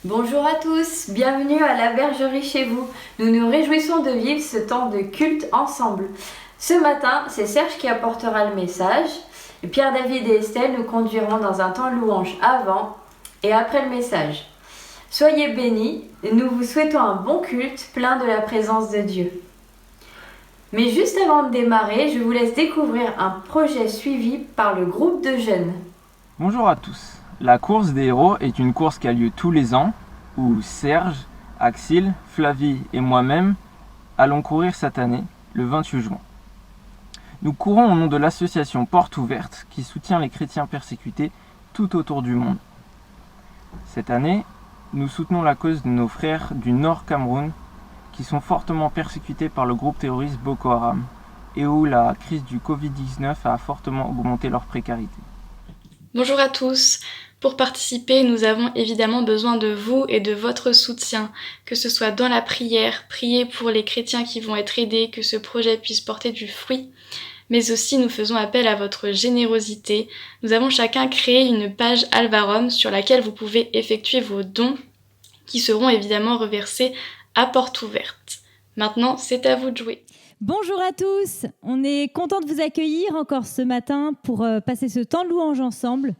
Bonjour à tous, bienvenue à la Bergerie chez vous. Nous nous réjouissons de vivre ce temps de culte ensemble. Ce matin, c'est Serge qui apportera le message. Et Pierre, David et Estelle nous conduiront dans un temps louange avant et après le message. Soyez bénis et nous vous souhaitons un bon culte plein de la présence de Dieu. Mais juste avant de démarrer, je vous laisse découvrir un projet suivi par le groupe de jeunes. Bonjour à tous. La course des héros est une course qui a lieu tous les ans où Serge, Axil, Flavie et moi-même allons courir cette année, le 28 juin. Nous courons au nom de l'association Porte Ouverte qui soutient les chrétiens persécutés tout autour du monde. Cette année, nous soutenons la cause de nos frères du Nord Cameroun qui sont fortement persécutés par le groupe terroriste Boko Haram et où la crise du Covid-19 a fortement augmenté leur précarité. Bonjour à tous. Pour participer, nous avons évidemment besoin de vous et de votre soutien, que ce soit dans la prière, prier pour les chrétiens qui vont être aidés, que ce projet puisse porter du fruit, mais aussi nous faisons appel à votre générosité. Nous avons chacun créé une page Alvarum sur laquelle vous pouvez effectuer vos dons qui seront évidemment reversés à Porte Ouverte. Maintenant, c'est à vous de jouer. Bonjour à tous, on est content de vous accueillir encore ce matin pour passer ce temps de louange ensemble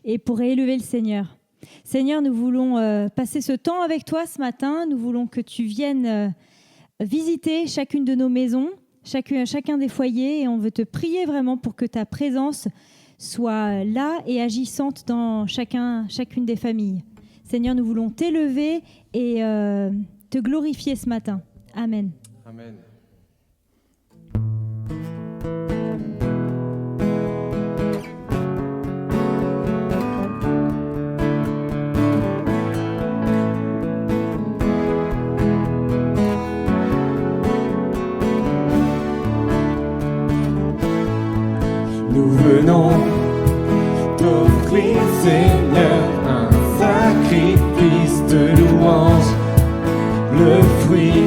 et pour élever le Seigneur. Seigneur, nous voulons passer ce temps avec toi ce matin, nous voulons que tu viennes visiter chacune de nos maisons, chacun des foyers et on veut te prier vraiment pour que ta présence soit là et agissante dans chacune des familles. Seigneur, nous voulons t'élever et te glorifier ce matin. Amen. Amen. Nous venons t'offrir, Seigneur, un sacrifice de louange, le fruit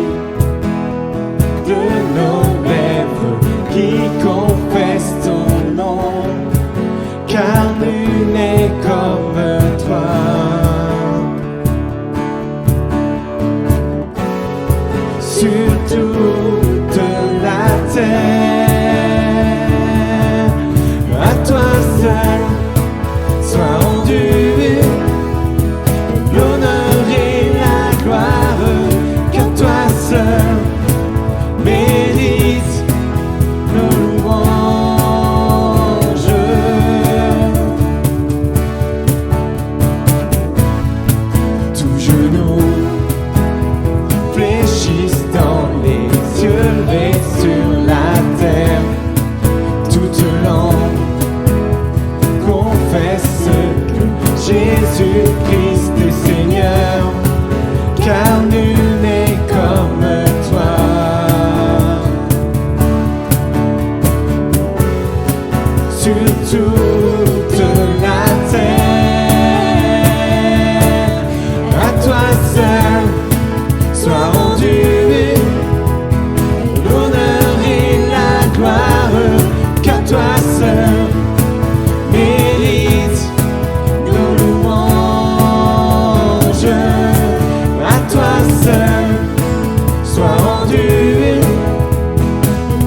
de nos lèvres qui confessent ton nom, car nul n'est comme toi. Sur toute la terre, à toi seul soit rendu l'honneur et la gloire, car toi seul mérite nos louanges. Tout genou fléchisse dans les cieux et sur la terre, toute langue confesse que Jésus-Christ est Seigneur, car nul n'est comme toi. Sur toute la terre, à toi seul soit rendu l'honneur et la gloire, car toi seul mérite nos louanges. À toi seul soit rendu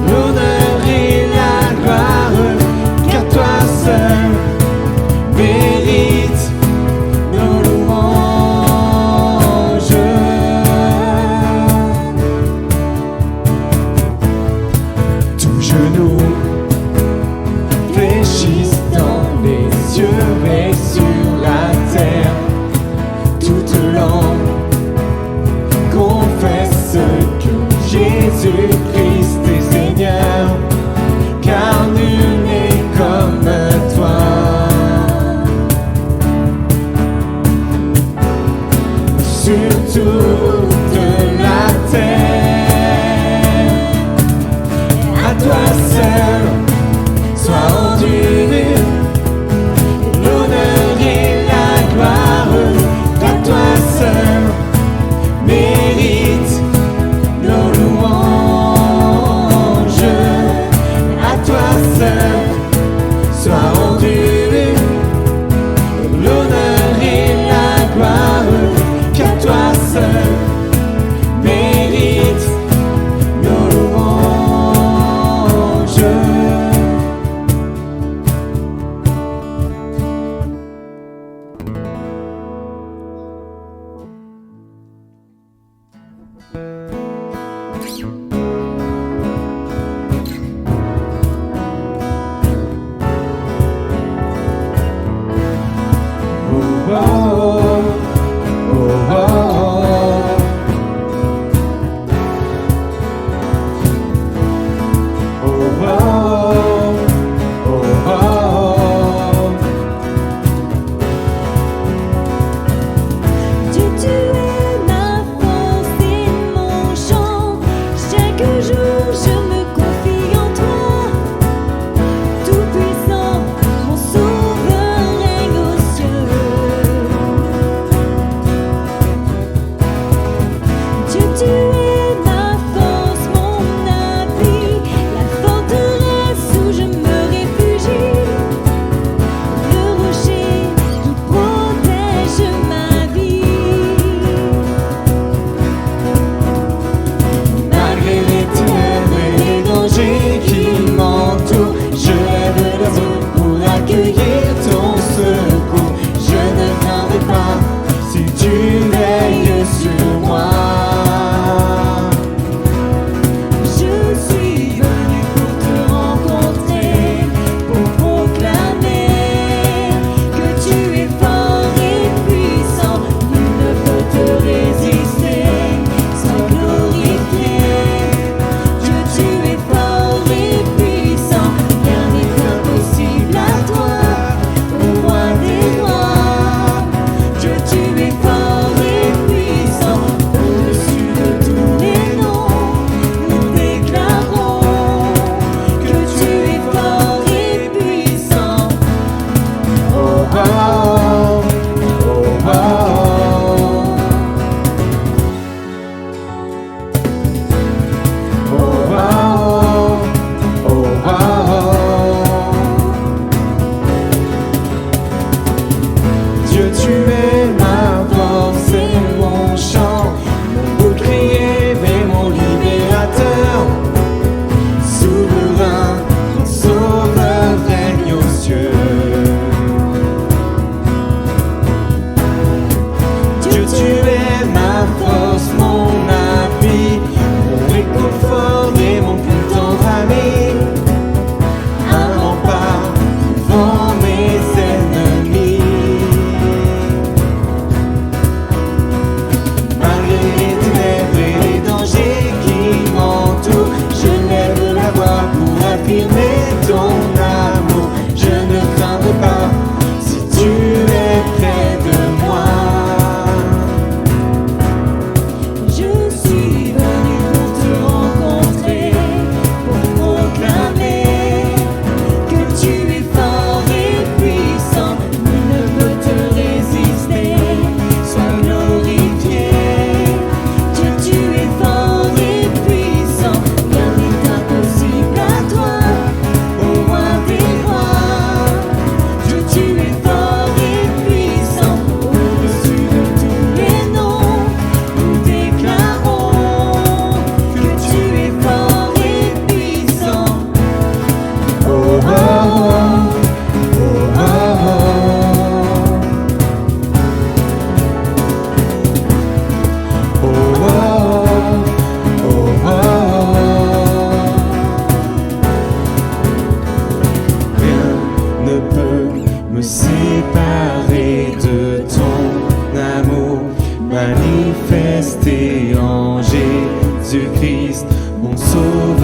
l'honneur et la gloire, car toi seul mérite nos louanges. Tout genou fléchisse dans les cieux et sur la terre, toute langue confesse que Jésus-Christ est Seigneur, car nul n'est comme toi. Sur toute la terre, à toi seul soit rendu l'honneur et la gloire, car toi seul mérite nos louanges. À toi seul soit rendu l'honneur et la gloire, car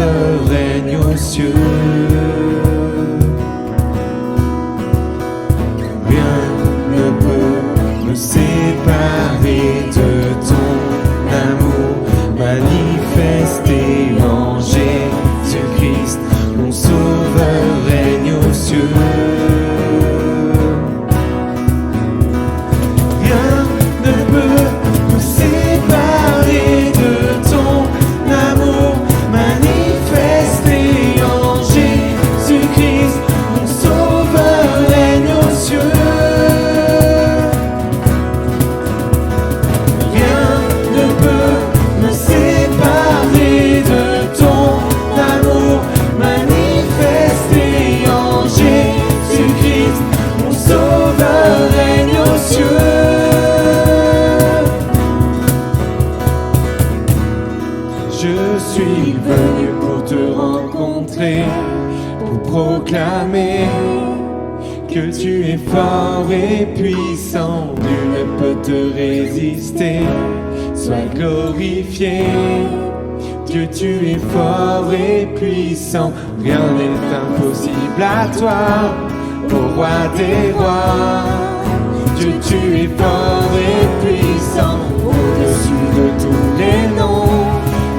Sauveur règne aux cieux. Rien ne peut me séparer de ton amour manifesté en Jésus-Christ. Mon Sauveur règne aux cieux. Rien ne peut nous séparer de ton amour manifesté en Jésus-Christ. Mon Sauveur règne aux cieux. Rien ne peut me séparer de ton amour manifesté en Jésus-Christ. Mon Sauveur règne aux cieux. Je suis venu pour te rencontrer, pour proclamer que tu es fort et puissant. Nul ne peut te résister. Sois glorifié. Dieu, tu es fort et puissant. Rien n'est impossible à toi, ô roi des rois. Dieu, tu es fort et puissant. Au-dessus de tous les noms,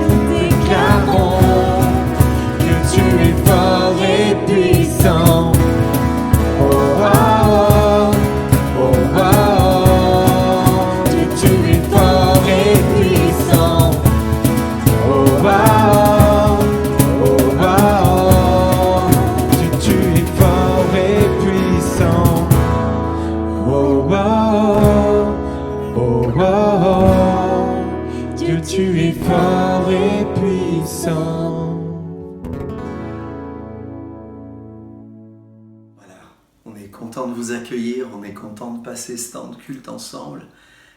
nous déclarons que tu es fort et puissant. Oh, oh, oh, oh, oh. Dieu, tu es fort et puissant. Oh, oh, oh, oh. Dieu, tu es fort et puissant. Oh, oh, oh, oh. Dieu, tu es fort et puissant. Voilà, on est content de vous accueillir, on est content de passer ce temps de culte ensemble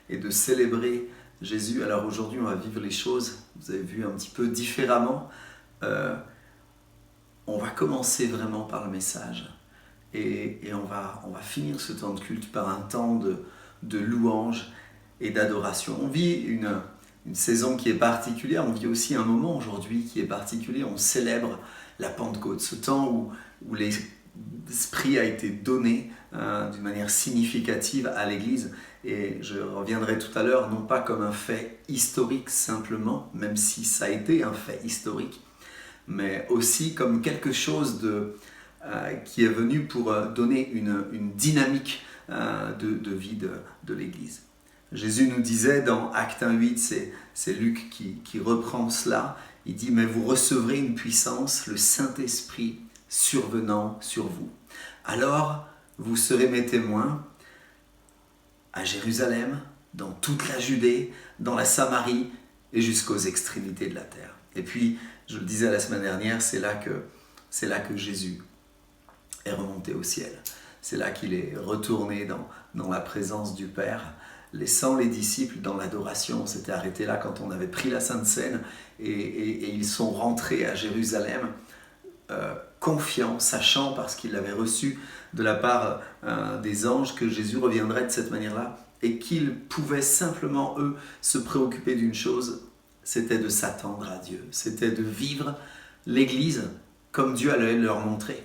et de célébrer Jésus. Alors aujourd'hui, on va vivre les choses, vous avez vu, un petit peu différemment. On va commencer vraiment par le message et on va finir ce temps de culte par un temps de louange et d'adoration. On vit une saison qui est particulière, on vit aussi un moment aujourd'hui qui est particulier, on célèbre la Pentecôte, ce temps où l'Esprit a été donné d'une manière significative à l'Église. Et je reviendrai tout à l'heure, non pas comme un fait historique simplement, même si ça a été un fait historique, mais aussi comme quelque chose qui est venu pour donner une dynamique de vie de l'Église. Jésus nous disait dans Actes 1:8, c'est Luc qui reprend cela, il dit « Mais vous recevrez une puissance, le Saint-Esprit survenant sur vous. Alors vous serez mes témoins à Jérusalem, dans toute la Judée, dans la Samarie et jusqu'aux extrémités de la terre. » Et puis, je le disais la semaine dernière, c'est là que Jésus est remonté au ciel. C'est là qu'il est retourné dans la présence du Père, laissant les disciples dans l'adoration. On s'était arrêté là quand on avait pris la Sainte Seine et ils sont rentrés à Jérusalem confiants, sachant, parce qu'ils l'avaient reçu de la part des anges, que Jésus reviendrait de cette manière-là et qu'ils pouvaient simplement, eux, se préoccuper d'une chose, c'était de s'attendre à Dieu, c'était de vivre l'Église comme Dieu allait leur montrer.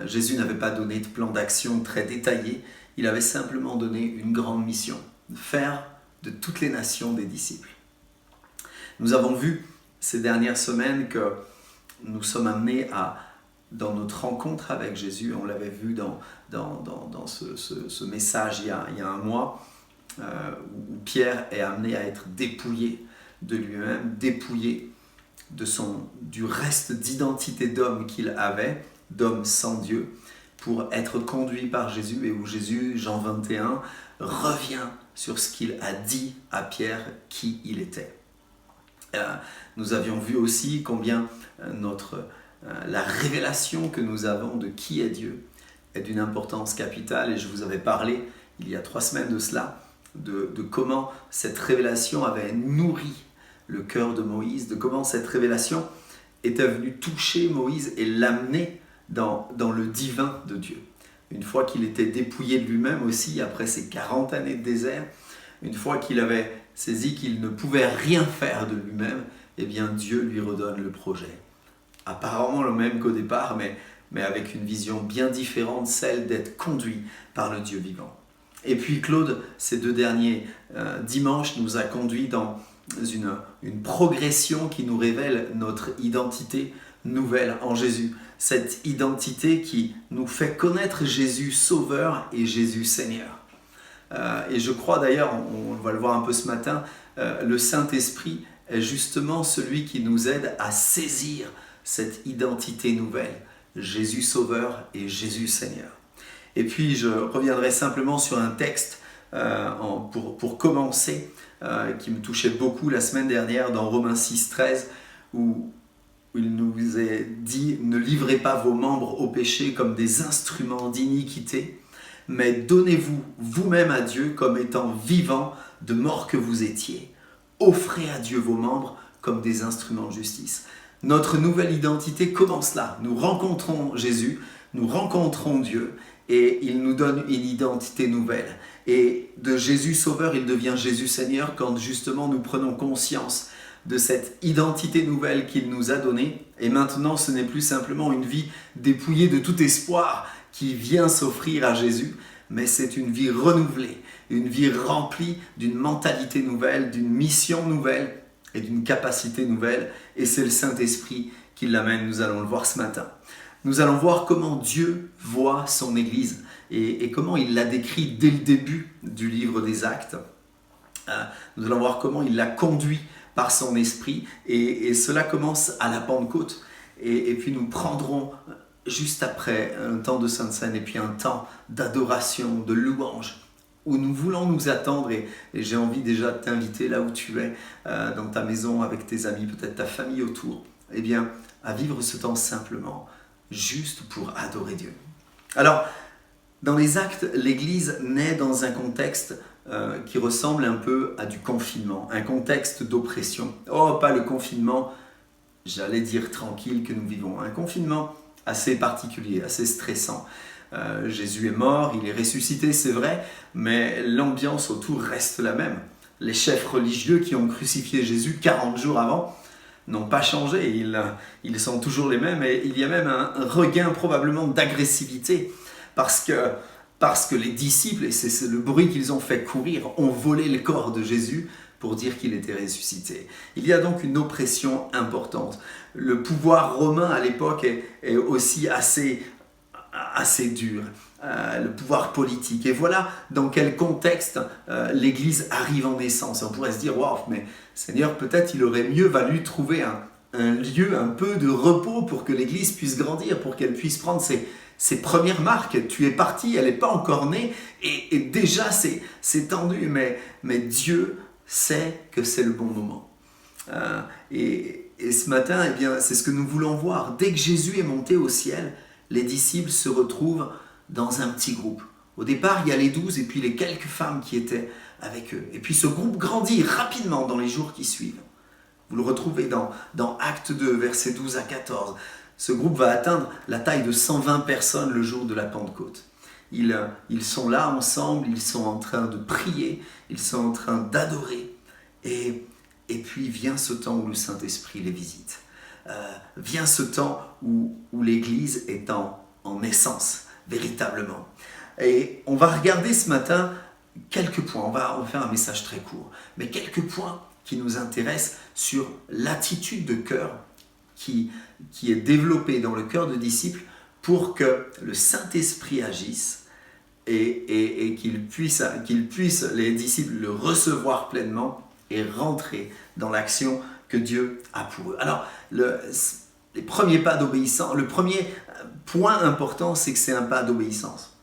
Jésus n'avait pas donné de plan d'action très détaillé, il avait simplement donné une grande mission, faire de toutes les nations des disciples. Nous avons vu ces dernières semaines que nous sommes amenés dans notre rencontre avec Jésus, on l'avait vu dans ce message il y a un mois, où Pierre est amené à être dépouillé de lui-même, dépouillé du reste d'identité d'homme qu'il avait, d'homme sans Dieu, pour être conduit par Jésus, et où Jésus, Jean 21, revient sur ce qu'il a dit à Pierre, qui il était. Nous avions vu aussi combien la révélation que nous avons de qui est Dieu est d'une importance capitale, et je vous avais parlé il y a 3 semaines de cela, de comment cette révélation avait nourri le cœur de Moïse, de comment cette révélation était venue toucher Moïse et l'amener dans le divin de Dieu. Une fois qu'il était dépouillé de lui-même aussi, après ces 40 années de désert, une fois qu'il avait saisi qu'il ne pouvait rien faire de lui-même, eh bien Dieu lui redonne le projet. Apparemment le même qu'au départ, mais avec une vision bien différente, celle d'être conduit par le Dieu vivant. Et puis Claude, ces 2 derniers dimanches, nous a conduits dans une progression qui nous révèle notre identité nouvelle en Jésus. Cette identité qui nous fait connaître Jésus Sauveur et Jésus Seigneur. Et je crois d'ailleurs, on va le voir un peu ce matin, le Saint-Esprit est justement celui qui nous aide à saisir cette identité nouvelle, Jésus Sauveur et Jésus Seigneur. Et puis je reviendrai simplement sur un texte pour commencer, qui me touchait beaucoup la semaine dernière dans Romains 6, 13, où il nous est dit « Ne livrez pas vos membres au péché comme des instruments d'iniquité, mais donnez-vous vous-même à Dieu comme étant vivants de mort que vous étiez. Offrez à Dieu vos membres comme des instruments de justice. » Notre nouvelle identité commence là. Nous rencontrons Jésus, nous rencontrons Dieu et il nous donne une identité nouvelle. Et de Jésus Sauveur, il devient Jésus Seigneur quand justement nous prenons conscience de cette identité nouvelle qu'il nous a donnée. Et maintenant, ce n'est plus simplement une vie dépouillée de tout espoir qui vient s'offrir à Jésus, mais c'est une vie renouvelée, une vie remplie d'une mentalité nouvelle, d'une mission nouvelle et d'une capacité nouvelle. Et c'est le Saint-Esprit qui l'amène, nous allons le voir ce matin. Nous allons voir comment Dieu voit son Église et comment il l'a décrit dès le début du livre des Actes. Nous allons voir comment il l'a conduit par son esprit et cela commence à la Pentecôte. Et puis nous prendrons juste après un temps de Sainte Seine et puis un temps d'adoration, de louange, où nous voulons nous attendre et j'ai envie déjà de t'inviter là où tu es, dans ta maison, avec tes amis, peut-être ta famille autour, eh bien, à vivre ce temps simplement, juste pour adorer Dieu. Alors, dans les Actes, l'Église naît dans un contexte qui ressemble un peu à du confinement, un contexte d'oppression. Oh, pas le confinement, j'allais dire tranquille que nous vivons, un confinement assez particulier, assez stressant. Jésus est mort, il est ressuscité, c'est vrai, mais l'ambiance autour reste la même. Les chefs religieux qui ont crucifié Jésus 40 jours avant n'ont pas changé, ils sont toujours les mêmes et il y a même un regain probablement d'agressivité parce que les disciples, et c'est le bruit qu'ils ont fait courir, ont volé le corps de Jésus pour dire qu'il était ressuscité. Il y a donc une oppression importante. Le pouvoir romain à l'époque est aussi assez dur, le pouvoir politique. Et voilà dans quel contexte l'Église arrive en naissance. On pourrait se dire, waouh, mais Seigneur, peut-être il aurait mieux valu trouver un lieu un peu de repos pour que l'Église puisse grandir, pour qu'elle puisse prendre ses premières marques. Tu es parti, elle n'est pas encore née, et déjà c'est tendu, mais Dieu sait que c'est le bon moment. Et ce matin, eh bien, c'est ce que nous voulons voir. Dès que Jésus est monté au ciel, les disciples se retrouvent dans un petit groupe. Au départ, il y a les 12 et puis les quelques femmes qui étaient avec eux. Et puis ce groupe grandit rapidement dans les jours qui suivent. Vous le retrouvez dans Acte 2, versets 12 à 14. Ce groupe va atteindre la taille de 120 personnes le jour de la Pentecôte. Ils sont là ensemble, ils sont en train de prier, ils sont en train d'adorer. Et puis vient ce temps où le Saint-Esprit les visite. Vient ce temps où l'Église est en naissance, véritablement. Et on va regarder ce matin quelques points. On va faire un message très court, mais quelques points qui nous intéressent sur l'attitude de cœur qui est développée dans le cœur de disciples pour que le Saint-Esprit agisse et qu'il puisse, les disciples, le recevoir pleinement et rentrer dans l'action que Dieu a pour eux. Alors, les premiers pas d'obéissance, le premier point important, c'est que c'est un pas d'obéissance.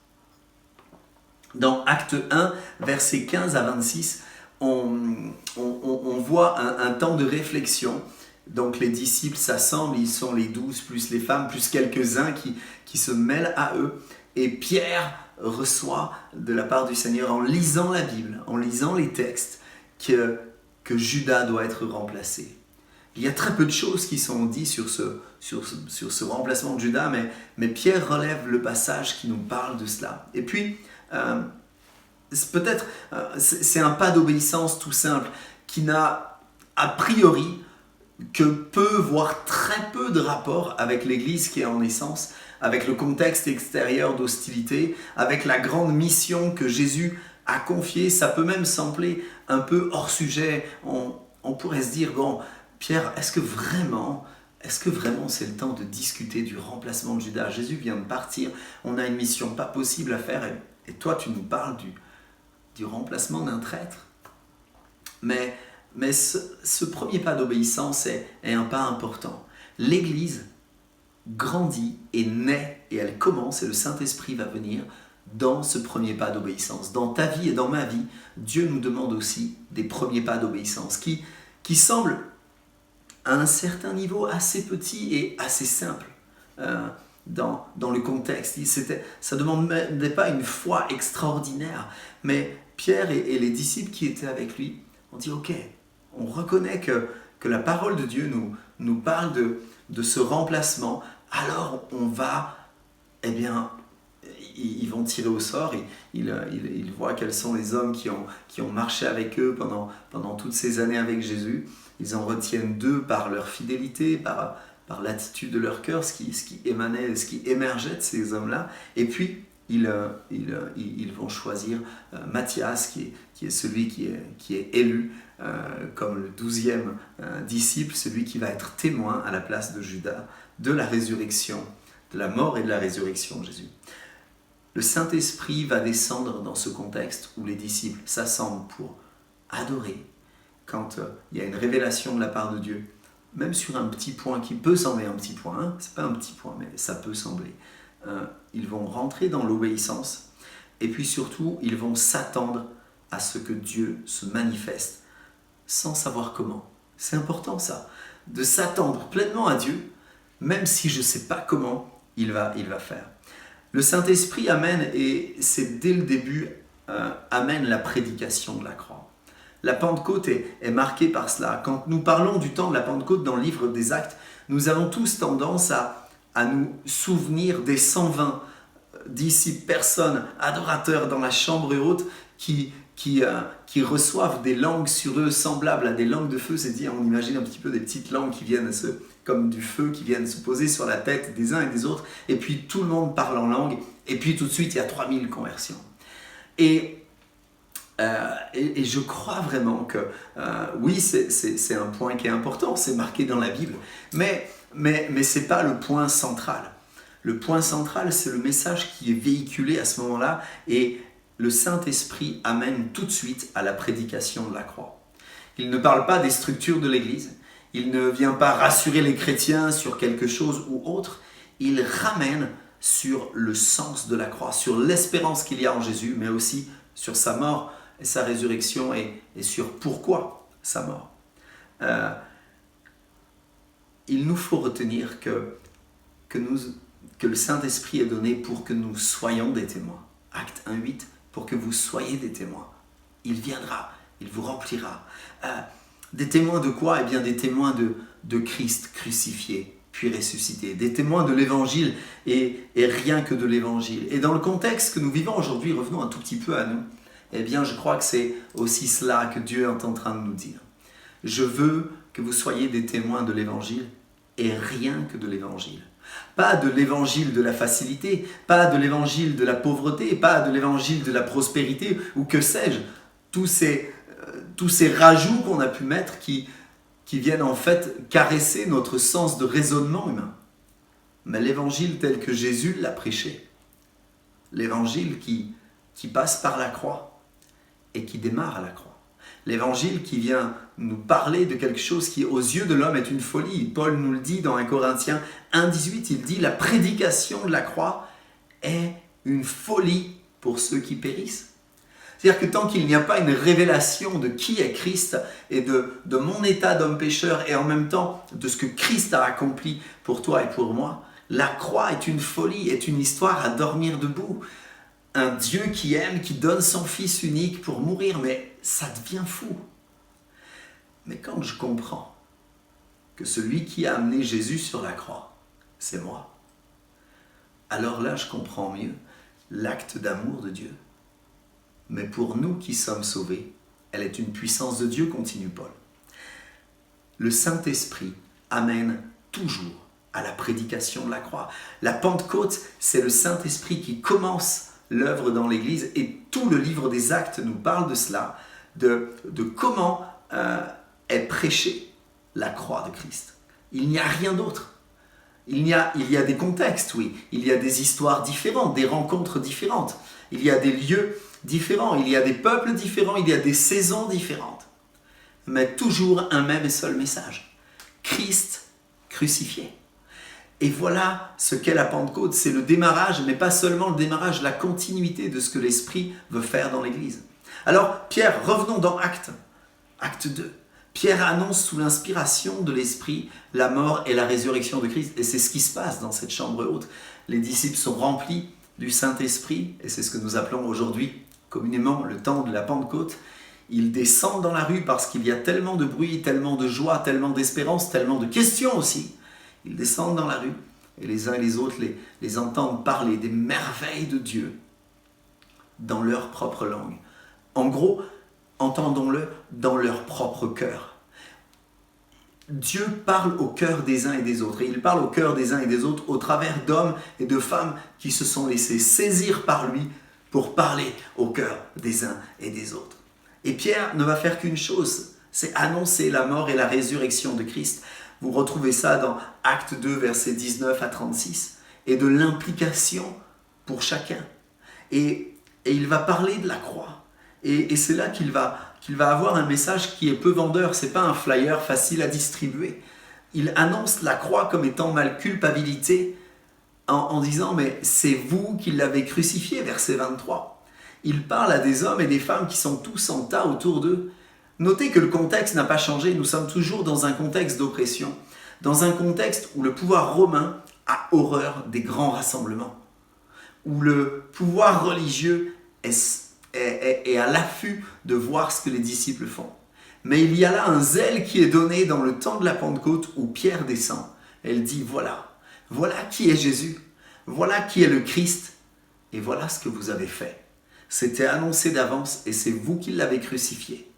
Dans Acte 1, versets 15 à 26, on voit un temps de réflexion. Donc les disciples s'assemblent, ils sont les 12 plus les femmes, plus quelques-uns qui se mêlent à eux. Et Pierre reçoit de la part du Seigneur, en lisant la Bible, en lisant les textes, que Judas doit être remplacé. Il y a très peu de choses qui sont dites sur ce remplacement de Judas, mais Pierre relève le passage qui nous parle de cela. Et puis, c'est un pas d'obéissance tout simple, qui n'a a priori que peu, voire très peu de rapport avec l'Église qui est en naissance, avec le contexte extérieur d'hostilité, avec la grande mission que Jésus a confiée. Ça peut même sembler un peu hors sujet. On pourrait se dire, bon, Pierre, est-ce que vraiment c'est le temps de discuter du remplacement de Judas? Jésus vient de partir, on a une mission pas possible à faire, et toi tu nous parles du remplacement d'un traître. Mais ce premier pas d'obéissance est un pas important. L'Église grandit et naît, et elle commence, et le Saint-Esprit va venir dans ce premier pas d'obéissance. Dans ta vie et dans ma vie, Dieu nous demande aussi des premiers pas d'obéissance qui semblent à un certain niveau assez petit et assez simple dans le contexte. Ça ne demandait pas une foi extraordinaire, mais Pierre et les disciples qui étaient avec lui ont dit ok, on reconnaît que la parole de Dieu nous parle de ce remplacement, alors on va, ils vont tirer au sort, ils voient quels sont les hommes qui ont marché avec eux pendant toutes ces années avec Jésus. Ils en retiennent 2 par leur fidélité, par l'attitude de leur cœur, ce qui émergeait de ces hommes-là. Et puis, ils vont choisir Matthias, qui est celui qui est élu comme le 12e disciple, celui qui va être témoin à la place de Judas de la résurrection, de la mort et de la résurrection de Jésus. Le Saint-Esprit va descendre dans ce contexte où les disciples s'assemblent pour adorer, quand il y a une révélation de la part de Dieu, même sur un petit point qui peut sembler un petit point, hein, c'est pas un petit point, mais ça peut sembler, ils vont rentrer dans l'obéissance, et puis surtout, ils vont s'attendre à ce que Dieu se manifeste, sans savoir comment. C'est important ça, de s'attendre pleinement à Dieu, même si je ne sais pas comment il va faire. Le Saint-Esprit amène, et c'est dès le début, amène la prédication de la croix. La Pentecôte est marquée par cela. Quand nous parlons du temps de la Pentecôte dans le livre des Actes, nous avons tous tendance à nous souvenir des 120 disciples, personnes, adorateurs dans la chambre haute qui reçoivent des langues sur eux semblables à des langues de feu. C'est-à-dire, on imagine un petit peu des petites langues qui viennent comme du feu, qui viennent se poser sur la tête des uns et des autres. Et puis tout le monde parle en langue. Et puis tout de suite, il y a 3000 conversions. Et je crois vraiment que oui, c'est un point qui est important, c'est marqué dans la Bible, mais ce n'est pas le point central. Le point central, c'est le message qui est véhiculé à ce moment-là, et le Saint-Esprit amène tout de suite à la prédication de la croix. Il ne parle pas des structures de l'Église, il ne vient pas rassurer les chrétiens sur quelque chose ou autre, il ramène sur le sens de la croix, sur l'espérance qu'il y a en Jésus, mais aussi sur sa mort et sa résurrection, et sur pourquoi sa mort. Il nous faut retenir que le Saint-Esprit est donné pour que nous soyons des témoins. Acte 1:8, pour que vous soyez des témoins. Il viendra, il vous remplira. Des témoins de quoi? Eh bien, des témoins de Christ crucifié, puis ressuscité. Des témoins de l'Évangile et rien que de l'Évangile. Et dans le contexte que nous vivons aujourd'hui, revenons un tout petit peu à nous, eh bien, je crois que c'est aussi cela que Dieu est en train de nous dire. Je veux que vous soyez des témoins de l'Évangile et rien que de l'Évangile. Pas de l'Évangile de la facilité, pas de l'Évangile de la pauvreté, pas de l'Évangile de la prospérité, ou que sais-je, tous ces rajouts qu'on a pu mettre qui viennent en fait caresser notre sens de raisonnement humain. Mais l'Évangile tel que Jésus l'a prêché, l'Évangile qui passe par la croix et qui démarre à la croix. L'évangile qui vient nous parler de quelque chose qui, aux yeux de l'homme, est une folie. Paul nous le dit dans 1 Corinthiens 1:18, il dit « La prédication de la croix est une folie pour ceux qui périssent ». C'est-à-dire que tant qu'il n'y a pas une révélation de qui est Christ et de mon état d'homme pécheur, et en même temps de ce que Christ a accompli pour toi et pour moi, la croix est une folie, est une histoire à dormir debout. Un Dieu qui aime, qui donne son Fils unique pour mourir, mais ça devient fou. Mais quand je comprends que celui qui a amené Jésus sur la croix, c'est moi, alors là je comprends mieux l'acte d'amour de Dieu. Mais pour nous qui sommes sauvés, elle est une puissance de Dieu, continue Paul. le Saint-Esprit amène toujours à la prédication de la croix. La Pentecôte, c'est le Saint-Esprit qui commence l'œuvre dans l'Église et tout le livre des Actes nous parle de cela, de comment est prêchée la croix de Christ. Il n'y a rien d'autre. Il y a des contextes, oui. Il y a des histoires différentes, des rencontres différentes. Il y a des lieux différents, il y a des peuples différents, il y a des saisons différentes. Mais toujours un même et seul message. Christ crucifié. Et voilà ce qu'est la Pentecôte. C'est le démarrage, mais pas seulement le démarrage, la continuité de ce que l'Esprit veut faire dans l'Église. Alors, Pierre, revenons dans Acte 2. Pierre annonce sous l'inspiration de l'Esprit la mort et la résurrection de Christ. Et c'est ce qui se passe dans cette chambre haute. Les disciples sont remplis du Saint-Esprit, et c'est ce que nous appelons aujourd'hui communément le temps de la Pentecôte. Ils descendent dans la rue parce qu'il y a tellement de bruit, tellement de joie, tellement d'espérance, tellement de questions aussi. Ils descendent dans la rue et les uns et les autres les entendent parler des merveilles de Dieu dans leur propre langue. En gros, entendons-le dans leur propre cœur. Dieu parle au cœur des uns et des autres. Et il parle au cœur des uns et des autres au travers d'hommes et de femmes qui se sont laissés saisir par lui pour parler au cœur des uns et des autres. Et Pierre ne va faire qu'une chose, c'est annoncer la mort et la résurrection de Christ. Vous retrouvez ça dans Acte 2, versets 19 à 36, et de l'implication pour chacun. Et il va parler de la croix. Et c'est là qu'il va avoir un message qui est peu vendeur. Ce n'est pas un flyer facile à distribuer. Il annonce la croix comme étant ma culpabilité en disant « mais c'est vous qui l'avez crucifié », verset 23. Il parle à des hommes et des femmes qui sont tous en tas autour d'eux. Notez que le contexte n'a pas changé. Nous sommes toujours dans un contexte d'oppression, dans un contexte où le pouvoir romain a horreur des grands rassemblements, où le pouvoir religieux est à l'affût de voir ce que les disciples font. Mais il y a là un zèle qui est donné dans le temps de la Pentecôte où Pierre descend. Elle dit voilà qui est Jésus, voilà qui est le Christ, et voilà ce que vous avez fait. C'était annoncé d'avance et c'est vous qui l'avez crucifié.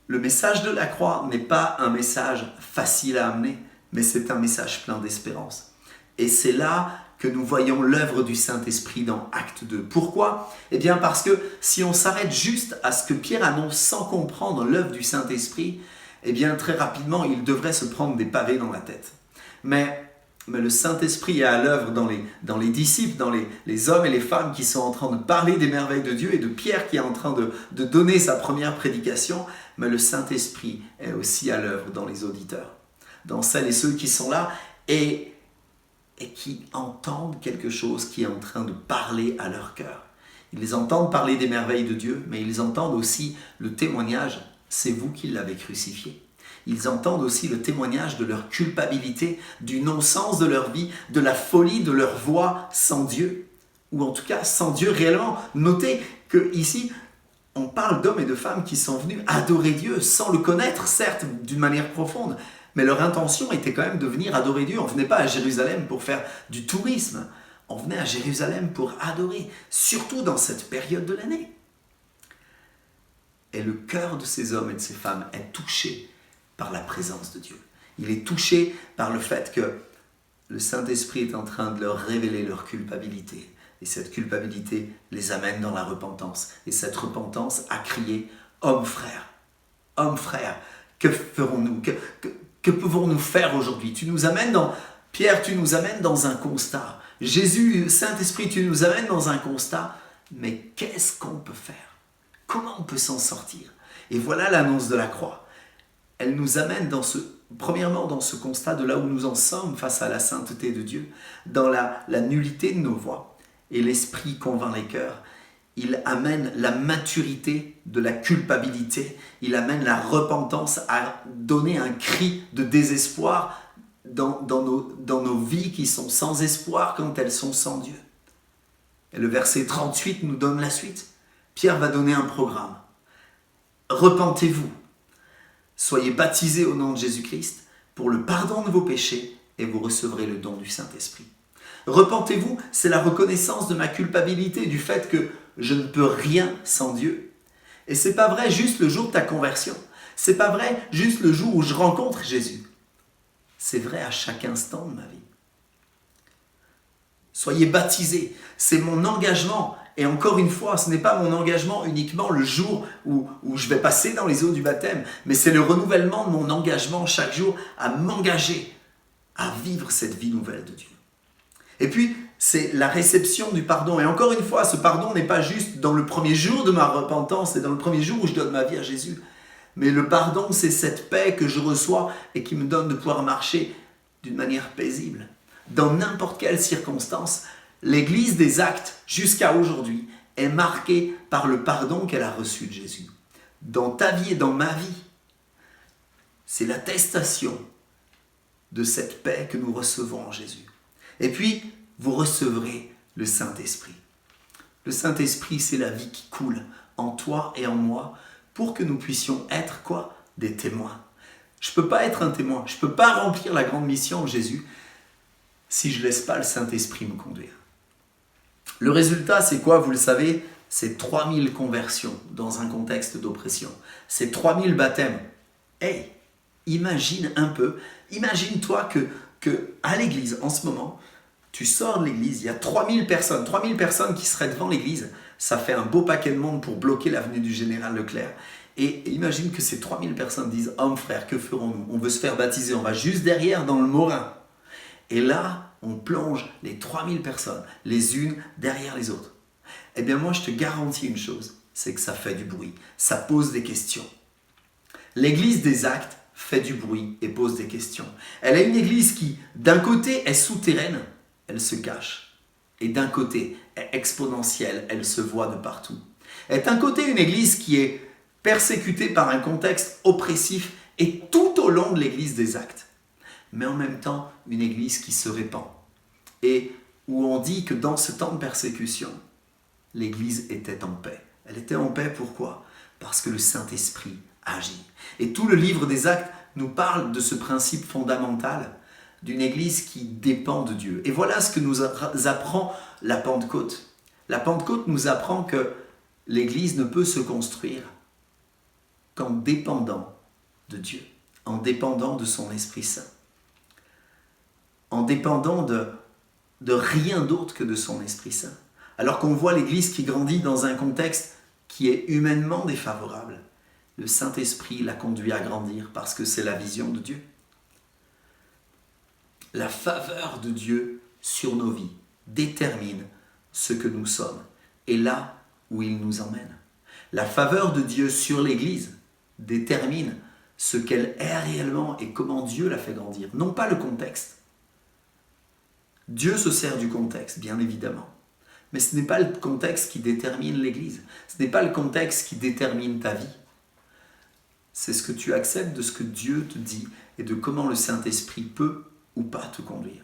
Le message de la croix n'est pas un message facile à amener, mais c'est un message plein d'espérance. Et c'est là que nous voyons l'œuvre du Saint-Esprit dans Acte 2. Pourquoi ? Eh bien parce que si on s'arrête juste à ce que Pierre annonce sans comprendre l'œuvre du Saint-Esprit, eh bien très rapidement, il devrait se prendre des pavés dans la tête. Mais le Saint-Esprit est à l'œuvre dans les disciples, dans les hommes et les femmes qui sont en train de parler des merveilles de Dieu et de Pierre qui est en train de donner sa première prédication. Mais le Saint-Esprit est aussi à l'œuvre dans les auditeurs, dans celles et ceux qui sont là et qui entendent quelque chose qui est en train de parler à leur cœur. Ils entendent parler des merveilles de Dieu, mais ils entendent aussi le témoignage, c'est vous qui l'avez crucifié. Ils entendent aussi le témoignage de leur culpabilité, du non-sens de leur vie, de la folie de leur voie sans Dieu, ou en tout cas sans Dieu réellement. Notez qu'ici, on parle d'hommes et de femmes qui sont venus adorer Dieu sans le connaître, certes, d'une manière profonde, mais leur intention était quand même de venir adorer Dieu. On ne venait pas à Jérusalem pour faire du tourisme, on venait à Jérusalem pour adorer, surtout dans cette période de l'année. Et le cœur de ces hommes et de ces femmes est touché par la présence de Dieu. Il est touché par le fait que le Saint-Esprit est en train de leur révéler leur culpabilité. Et cette culpabilité les amène dans la repentance. Et cette repentance a crié « Homme frère, que ferons-nous ? Que pouvons-nous faire aujourd'hui ?» Pierre, tu nous amènes dans un constat. Jésus, Saint-Esprit, tu nous amènes dans un constat. Mais qu'est-ce qu'on peut faire ? Comment on peut s'en sortir ? Et voilà l'annonce de la croix. Elle nous amène premièrement dans ce constat de là où nous en sommes face à la sainteté de Dieu, dans la nullité de nos voies. Et l'Esprit convainc les cœurs. Il amène la maturité de la culpabilité. Il amène la repentance à donner un cri de désespoir dans nos vies qui sont sans espoir quand elles sont sans Dieu. Et le verset 38 nous donne la suite. Pierre va donner un programme. Repentez-vous. Soyez baptisés au nom de Jésus-Christ pour le pardon de vos péchés et vous recevrez le don du Saint-Esprit. Repentez-vous, c'est la reconnaissance de ma culpabilité, du fait que je ne peux rien sans Dieu. Et c'est pas vrai juste le jour de ta conversion. C'est pas vrai juste le jour où je rencontre Jésus. C'est vrai à chaque instant de ma vie. Soyez baptisés, c'est mon engagement. Et encore une fois, ce n'est pas mon engagement uniquement le jour où je vais passer dans les eaux du baptême, mais c'est le renouvellement de mon engagement chaque jour à m'engager à vivre cette vie nouvelle de Dieu. Et puis, c'est la réception du pardon. Et encore une fois, ce pardon n'est pas juste dans le premier jour de ma repentance, c'est dans le premier jour où je donne ma vie à Jésus. Mais le pardon, c'est cette paix que je reçois et qui me donne de pouvoir marcher d'une manière paisible. Dans n'importe quelle circonstance, l'Église des Actes, jusqu'à aujourd'hui, est marquée par le pardon qu'elle a reçu de Jésus. Dans ta vie et dans ma vie, c'est l'attestation de cette paix que nous recevons en Jésus. Et puis, vous recevrez le Saint-Esprit. Le Saint-Esprit, c'est la vie qui coule en toi et en moi pour que nous puissions être quoi ? Des témoins. Je ne peux pas être un témoin, je ne peux pas remplir la grande mission de Jésus si je ne laisse pas le Saint-Esprit me conduire. Le résultat, c'est quoi ? Vous le savez, c'est 3000 conversions dans un contexte d'oppression. C'est 3000 baptêmes. Hey, imagine un peu, imagine-toi que à l'église, en ce moment, tu sors de l'église, il y a 3000 personnes qui seraient devant l'église. Ça fait un beau paquet de monde pour bloquer l'avenue du Général Leclerc. Et imagine que ces 3000 personnes disent « Homme, frère, que ferons-nous ? On veut se faire baptiser, on va juste derrière dans le Morin. » Et là, on plonge les 3000 personnes, les unes derrière les autres. Eh bien moi, je te garantis une chose, c'est que ça fait du bruit, ça pose des questions. L'église des Actes fait du bruit et pose des questions. Elle est une église qui, d'un côté, est souterraine, elle se cache. Et d'un côté, est exponentielle, elle se voit de partout. Elle est d'un côté une église qui est persécutée par un contexte oppressif et tout au long de l'église des Actes. Mais en même temps, une église qui se répand. Et où on dit que dans ce temps de persécution, l'église était en paix. Elle était en paix, pourquoi ? Parce que le Saint-Esprit agit. Et tout le livre des Actes nous parle de ce principe fondamental d'une église qui dépend de Dieu. Et voilà ce que nous apprend la Pentecôte. La Pentecôte nous apprend que l'église ne peut se construire qu'en dépendant de Dieu, en dépendant de son Esprit Saint, en dépendant de rien d'autre que de son Esprit Saint. Alors qu'on voit l'église qui grandit dans un contexte qui est humainement défavorable, le Saint-Esprit l'a conduit à grandir parce que c'est la vision de Dieu. La faveur de Dieu sur nos vies détermine ce que nous sommes et là où il nous emmène. La faveur de Dieu sur l'Église détermine ce qu'elle est réellement et comment Dieu la fait grandir, non pas le contexte. Dieu se sert du contexte, bien évidemment, mais ce n'est pas le contexte qui détermine l'Église, ce n'est pas le contexte qui détermine ta vie. C'est ce que tu acceptes de ce que Dieu te dit et de comment le Saint-Esprit peut ou pas te conduire.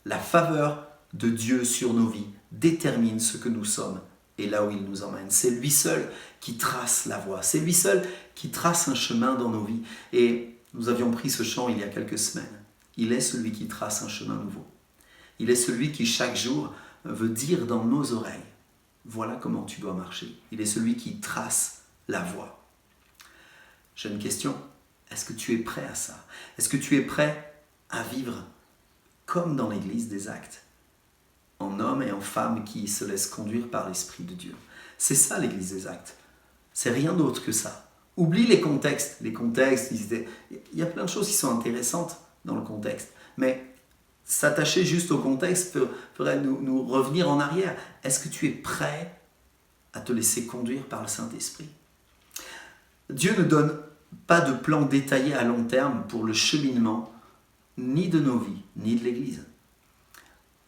La faveur de Dieu sur nos vies détermine ce que nous sommes et là où il nous emmène. C'est lui seul qui trace la voie, c'est lui seul qui trace un chemin dans nos vies. Et nous avions pris ce chant il y a quelques semaines. Il est celui qui trace un chemin nouveau. Il est celui qui chaque jour veut dire dans nos oreilles, voilà comment tu dois marcher. Il est celui qui trace la voie. J'ai une question, est-ce que tu es prêt à ça ? Est-ce que tu es prêt à vivre comme dans l'église des Actes, en homme et en femme qui se laissent conduire par l'Esprit de Dieu ? C'est ça l'église des Actes, c'est rien d'autre que ça. Oublie les contextes, il y a plein de choses qui sont intéressantes dans le contexte, mais s'attacher juste au contexte ferait nous revenir en arrière. Est-ce que tu es prêt à te laisser conduire par le Saint-Esprit ? Dieu ne donne pas de plan détaillé à long terme pour le cheminement ni de nos vies, ni de l'Église.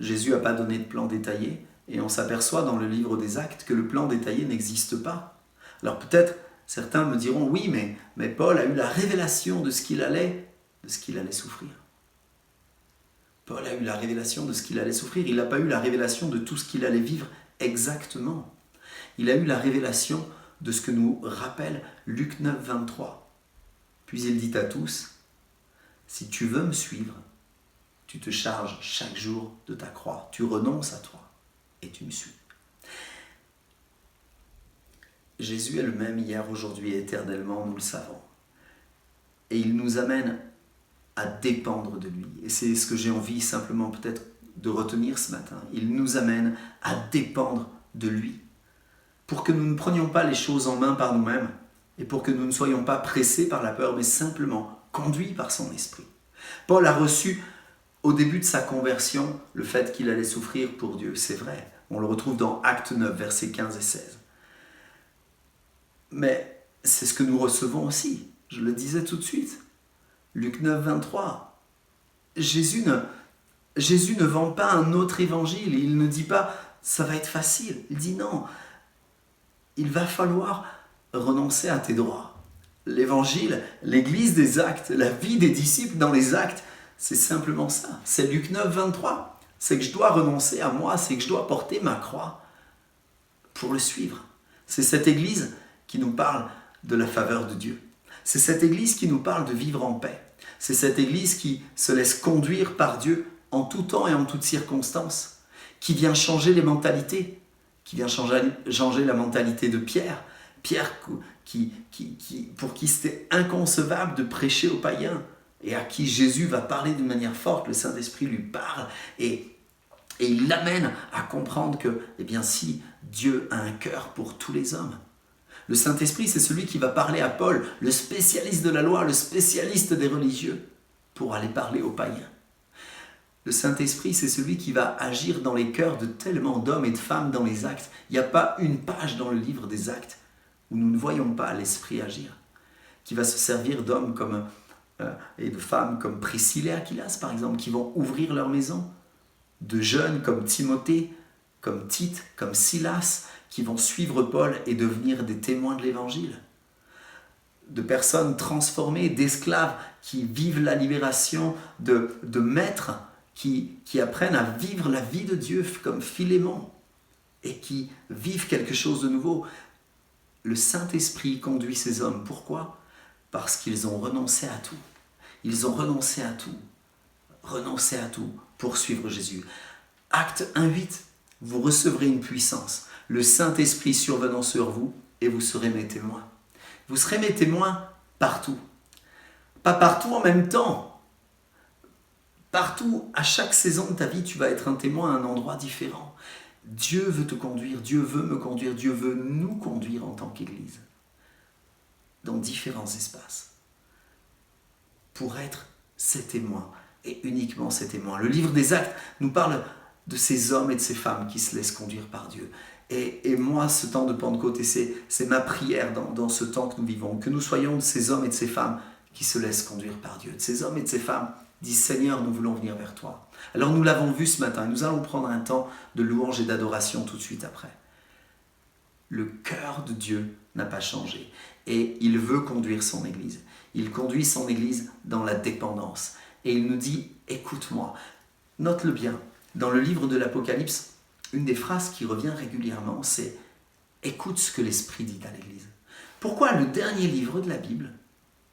Jésus n'a pas donné de plan détaillé et on s'aperçoit dans le livre des Actes que le plan détaillé n'existe pas. Alors peut-être certains me diront « Oui, mais Paul a eu la révélation de ce qu'il allait souffrir. » Paul a eu la révélation de ce qu'il allait souffrir. Il n'a pas eu la révélation de tout ce qu'il allait vivre exactement. Il a eu la révélation de ce que nous rappelle Luc 9, 23. Puis il dit à tous, « Si tu veux me suivre, tu te charges chaque jour de ta croix. Tu renonces à toi et tu me suis. » Jésus est le même hier, aujourd'hui et éternellement, nous le savons. et il nous amène à dépendre de lui. Et c'est ce que j'ai envie simplement peut-être de retenir ce matin. Il nous amène à dépendre de lui, pour que nous ne prenions pas les choses en main par nous-mêmes, et pour que nous ne soyons pas pressés par la peur, mais simplement conduits par son esprit. Paul a reçu au début de sa conversion le fait qu'il allait souffrir pour Dieu, c'est vrai. On le retrouve dans Actes 9, versets 15 et 16. Mais c'est ce que nous recevons aussi, je le disais tout de suite. Luc 9, 23. Jésus ne vend pas un autre évangile, il ne dit pas « ça va être facile », il dit « non, il va falloir renoncer à tes droits ». L'évangile, l'église des actes, la vie des disciples dans les actes, c'est simplement ça. C'est Luc 9, 23. C'est que je dois renoncer à moi, c'est que je dois porter ma croix pour le suivre. C'est cette église qui nous parle de la faveur de Dieu. C'est cette église qui nous parle de vivre en paix. C'est cette église qui se laisse conduire par Dieu en tout temps et en toutes circonstances, qui vient changer les mentalités, qui vient changer la mentalité de Pierre. Pierre pour qui c'était inconcevable de prêcher aux païens et à qui Jésus va parler d'une manière forte, le Saint-Esprit lui parle et il l'amène à comprendre que, eh bien, si Dieu a un cœur pour tous les hommes. Le Saint-Esprit, c'est celui qui va parler à Paul, le spécialiste de la loi, le spécialiste des religieux, pour aller parler aux païens. Le Saint-Esprit, c'est celui qui va agir dans les cœurs de tellement d'hommes et de femmes dans les actes. Il n'y a pas une page dans le livre des actes où nous ne voyons pas l'Esprit agir, qui va se servir d'hommes et de femmes comme Priscille et Aquilas, par exemple, qui vont ouvrir leur maison, de jeunes comme Timothée, comme Tite, comme Silas, qui vont suivre Paul et devenir des témoins de l'Évangile, de personnes transformées, d'esclaves qui vivent la libération, de maîtres qui apprennent à vivre la vie de Dieu comme Philémon et qui vivent quelque chose de nouveau. Le Saint-Esprit conduit ces hommes. Pourquoi ? Parce qu'ils ont renoncé à tout. Ils ont renoncé à tout pour suivre Jésus. Acte 1:8, vous recevrez une puissance, le Saint-Esprit survenant sur vous, et vous serez mes témoins. Vous serez mes témoins partout. Pas partout en même temps. Partout, à chaque saison de ta vie, tu vas être un témoin à un endroit différent. Dieu veut te conduire, Dieu veut me conduire, Dieu veut nous conduire en tant qu'Église dans différents espaces pour être ses témoins et uniquement ses témoins. Le livre des Actes nous parle de ces hommes et de ces femmes qui se laissent conduire par Dieu. Et moi, ce temps de Pentecôte, et c'est ma prière dans ce temps que nous vivons, que nous soyons de ces hommes et de ces femmes qui se laissent conduire par Dieu, de ces hommes et de ces femmes disent « Seigneur, nous voulons venir vers toi ». Alors nous l'avons vu ce matin, et nous allons prendre un temps de louange et d'adoration tout de suite après. Le cœur de Dieu n'a pas changé, et il veut conduire son Église. Il conduit son Église dans la dépendance, et il nous dit « Écoute-moi ». Note-le bien, dans le livre de l'Apocalypse, une des phrases qui revient régulièrement, c'est « Écoute ce que l'Esprit dit à l'Église ». Pourquoi le dernier livre de la Bible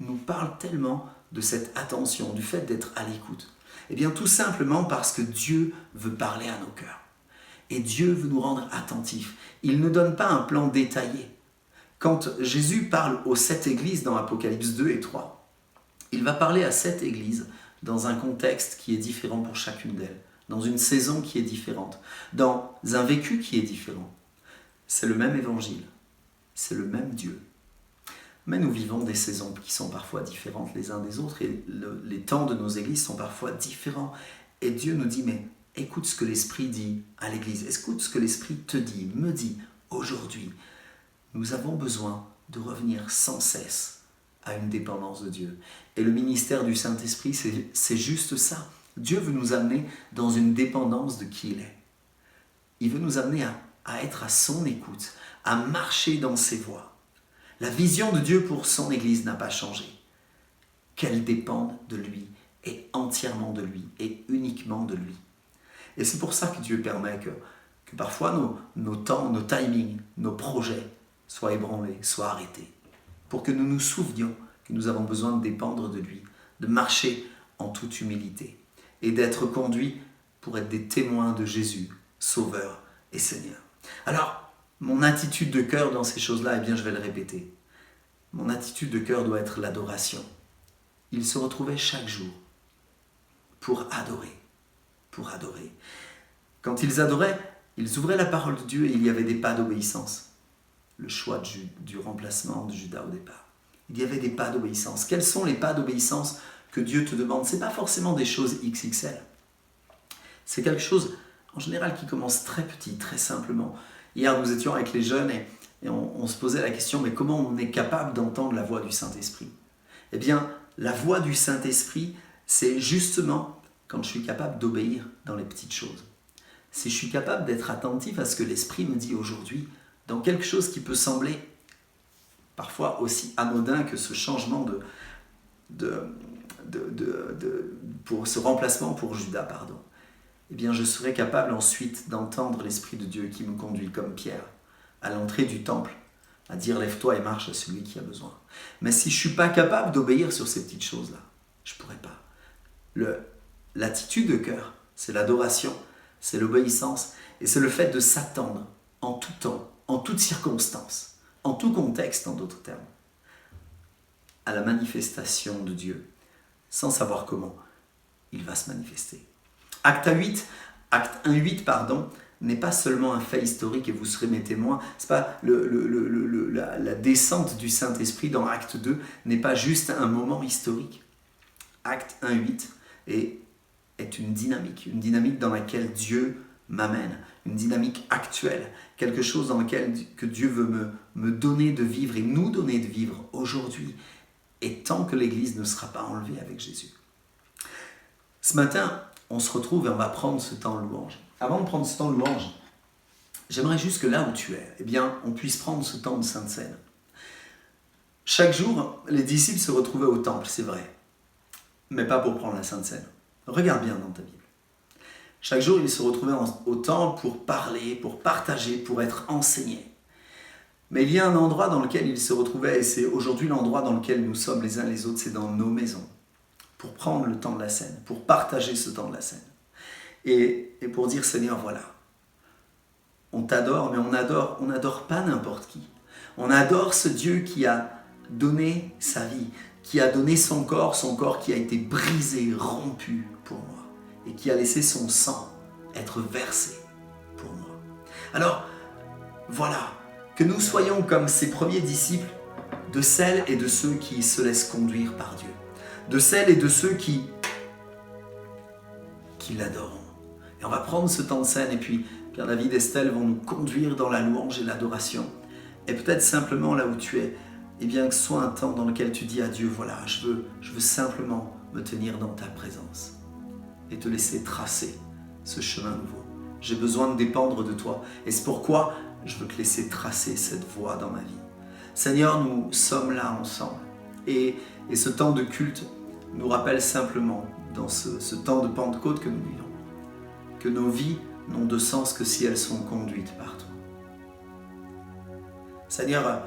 nous parle tellement de cette attention, du fait d'être à l'écoute? Eh bien, tout simplement parce que Dieu veut parler à nos cœurs. Et Dieu veut nous rendre attentifs. Il ne donne pas un plan détaillé. Quand Jésus parle aux 7 églises dans Apocalypse 2 et 3, il va parler à 7 églises dans un contexte qui est différent pour chacune d'elles, dans une saison qui est différente, dans un vécu qui est différent. C'est le même évangile, c'est le même Dieu. Mais nous vivons des saisons qui sont parfois différentes les uns des autres et les temps de nos églises sont parfois différents. Et Dieu nous dit, mais écoute ce que l'Esprit dit à l'Église, écoute ce que l'Esprit te dit, me dit aujourd'hui. Nous avons besoin de revenir sans cesse à une dépendance de Dieu. Et le ministère du Saint-Esprit, c'est juste ça. Dieu veut nous amener dans une dépendance de qui il est. Il veut nous amener à être à son écoute, à marcher dans ses voies. La vision de Dieu pour son Église n'a pas changé. Qu'elle dépende de lui, et entièrement de lui, et uniquement de lui. Et c'est pour ça que Dieu permet que parfois nos temps, nos timings, nos projets soient ébranlés, soient arrêtés. Pour que nous nous souvenions que nous avons besoin de dépendre de lui, de marcher en toute humilité, et d'être conduits pour être des témoins de Jésus, Sauveur et Seigneur. Alors, mon attitude de cœur dans ces choses-là, eh bien, je vais le répéter. Mon attitude de cœur doit être l'adoration. ils se retrouvaient chaque jour pour adorer. Pour adorer. Quand ils adoraient, ils ouvraient la parole de Dieu et il y avait des pas d'obéissance. Le choix du remplacement de Judas au départ. Il y avait des pas d'obéissance. Quels sont les pas d'obéissance que Dieu te demande? Ce n'est pas forcément des choses XXL. C'est quelque chose, en général, qui commence très petit, très simplement. Hier, nous étions avec les jeunes et on se posait la question, mais comment on est capable d'entendre la voix du Saint-Esprit? Eh bien, la voix du Saint-Esprit, c'est justement quand je suis capable d'obéir dans les petites choses. Si je suis capable d'être attentif à ce que l'Esprit me dit aujourd'hui, dans quelque chose qui peut sembler parfois aussi anodin que ce changement pour ce remplacement pour Judas, eh bien je serai capable ensuite d'entendre l'Esprit de Dieu qui me conduit comme Pierre à l'entrée du temple, à dire lève-toi et marche à celui qui a besoin. Mais si je ne suis pas capable d'obéir sur ces petites choses-là, je ne pourrai pas. L'attitude de cœur, c'est l'adoration, c'est l'obéissance et c'est le fait de s'attendre en tout temps, en toute circonstance, en tout contexte en d'autres termes, à la manifestation de Dieu, sans savoir comment il va se manifester. Acte 1.8, n'est pas seulement un fait historique et vous serez mes témoins, c'est pas la descente du Saint-Esprit dans Acte 2 n'est pas juste un moment historique. Acte 1.8 est une dynamique dans laquelle Dieu m'amène, une dynamique actuelle, quelque chose dans lequel que Dieu veut me donner de vivre et nous donner de vivre aujourd'hui, et tant que l'Église ne sera pas enlevée avec Jésus. Ce matin, on se retrouve et on va prendre ce temps de louange. Avant de prendre ce temps de louange, j'aimerais juste que là où tu es, eh bien, on puisse prendre ce temps de Sainte Seine. Chaque jour, les disciples se retrouvaient au temple, c'est vrai, mais pas pour prendre la Sainte Seine. Regarde bien dans ta Bible. Chaque jour, ils se retrouvaient au temple pour parler, pour partager, pour être enseignés. Mais il y a un endroit dans lequel ils se retrouvaient, et c'est aujourd'hui l'endroit dans lequel nous sommes les uns les autres, c'est dans nos maisons, pour prendre le temps de la scène, pour partager ce temps de la scène. Et pour dire, Seigneur, voilà, on t'adore, mais on n'adore pas n'importe qui. On adore ce Dieu qui a donné sa vie, qui a donné son corps qui a été brisé, rompu pour moi, et qui a laissé son sang être versé pour moi. Alors, voilà, que nous soyons comme ces premiers disciples, de celles et de ceux qui se laissent conduire par Dieu, de celles et de ceux qui l'adorent. Et on va prendre ce temps de scène, et puis Pierre-David et Estelle vont nous conduire dans la louange et l'adoration. Et peut-être simplement là où tu es, eh bien que ce soit un temps dans lequel tu dis à Dieu, voilà, je veux simplement me tenir dans ta présence et te laisser tracer ce chemin nouveau. J'ai besoin de dépendre de toi, et c'est pourquoi je veux te laisser tracer cette voie dans ma vie. Seigneur, nous sommes là ensemble, et ce temps de culte nous rappelle simplement, dans ce temps de Pentecôte que nous vivons, que nos vies n'ont de sens que si elles sont conduites par toi. Seigneur,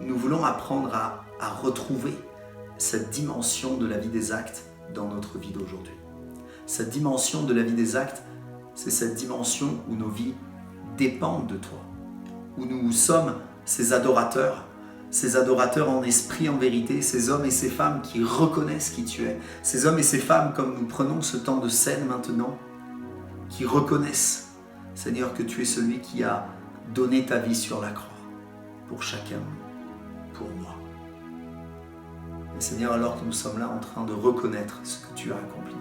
nous voulons apprendre à retrouver cette dimension de la vie des actes dans notre vie d'aujourd'hui. Cette dimension de la vie des actes, c'est cette dimension où nos vies dépendent de toi, où nous sommes ces adorateurs en esprit, en vérité, ces hommes et ces femmes qui reconnaissent qui tu es, ces hommes et ces femmes, comme nous prenons ce temps de scène maintenant, qui reconnaissent, Seigneur, que tu es celui qui a donné ta vie sur la croix, pour chacun, pour moi. Et Seigneur, alors que nous sommes là en train de reconnaître ce que tu as accompli,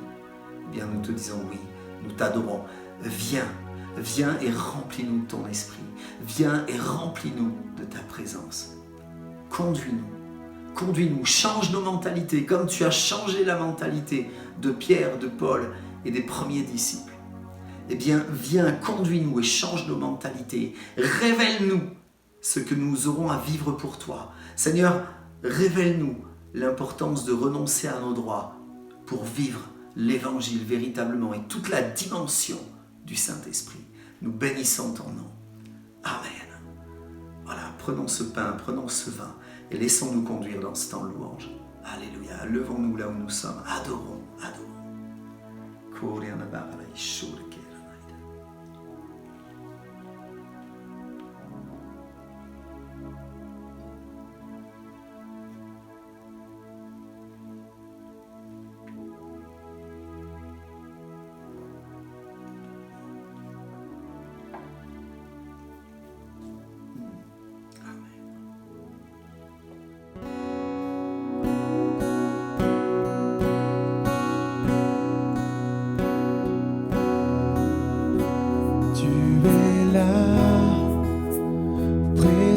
eh bien nous te disons oui, nous t'adorons. Viens et remplis-nous de ton esprit. Viens et remplis-nous de ta présence. Conduis-nous, change nos mentalités, comme tu as changé la mentalité de Pierre, de Paul et des premiers disciples. Eh bien, viens, conduis-nous et change nos mentalités. Révèle-nous ce que nous aurons à vivre pour toi. Seigneur, révèle-nous l'importance de renoncer à nos droits pour vivre l'Évangile véritablement et toute la dimension du Saint-Esprit. Nous bénissons ton nom. Amen. Voilà, prenons ce pain, prenons ce vin et laissons-nous conduire dans ce temps de louange. Alléluia. Levons-nous là où nous sommes. Adorons.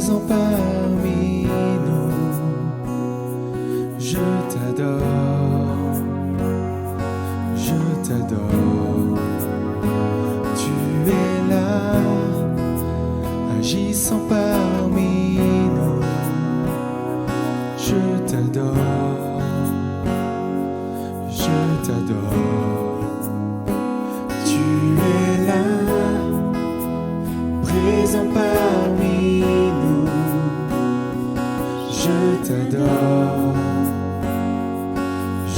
présent parmi nous. Je t'adore, je t'adore. Tu es là, agissant parmi nous. Je t'adore, je t'adore. Tu es là, présent parmi nous. Je t'adore,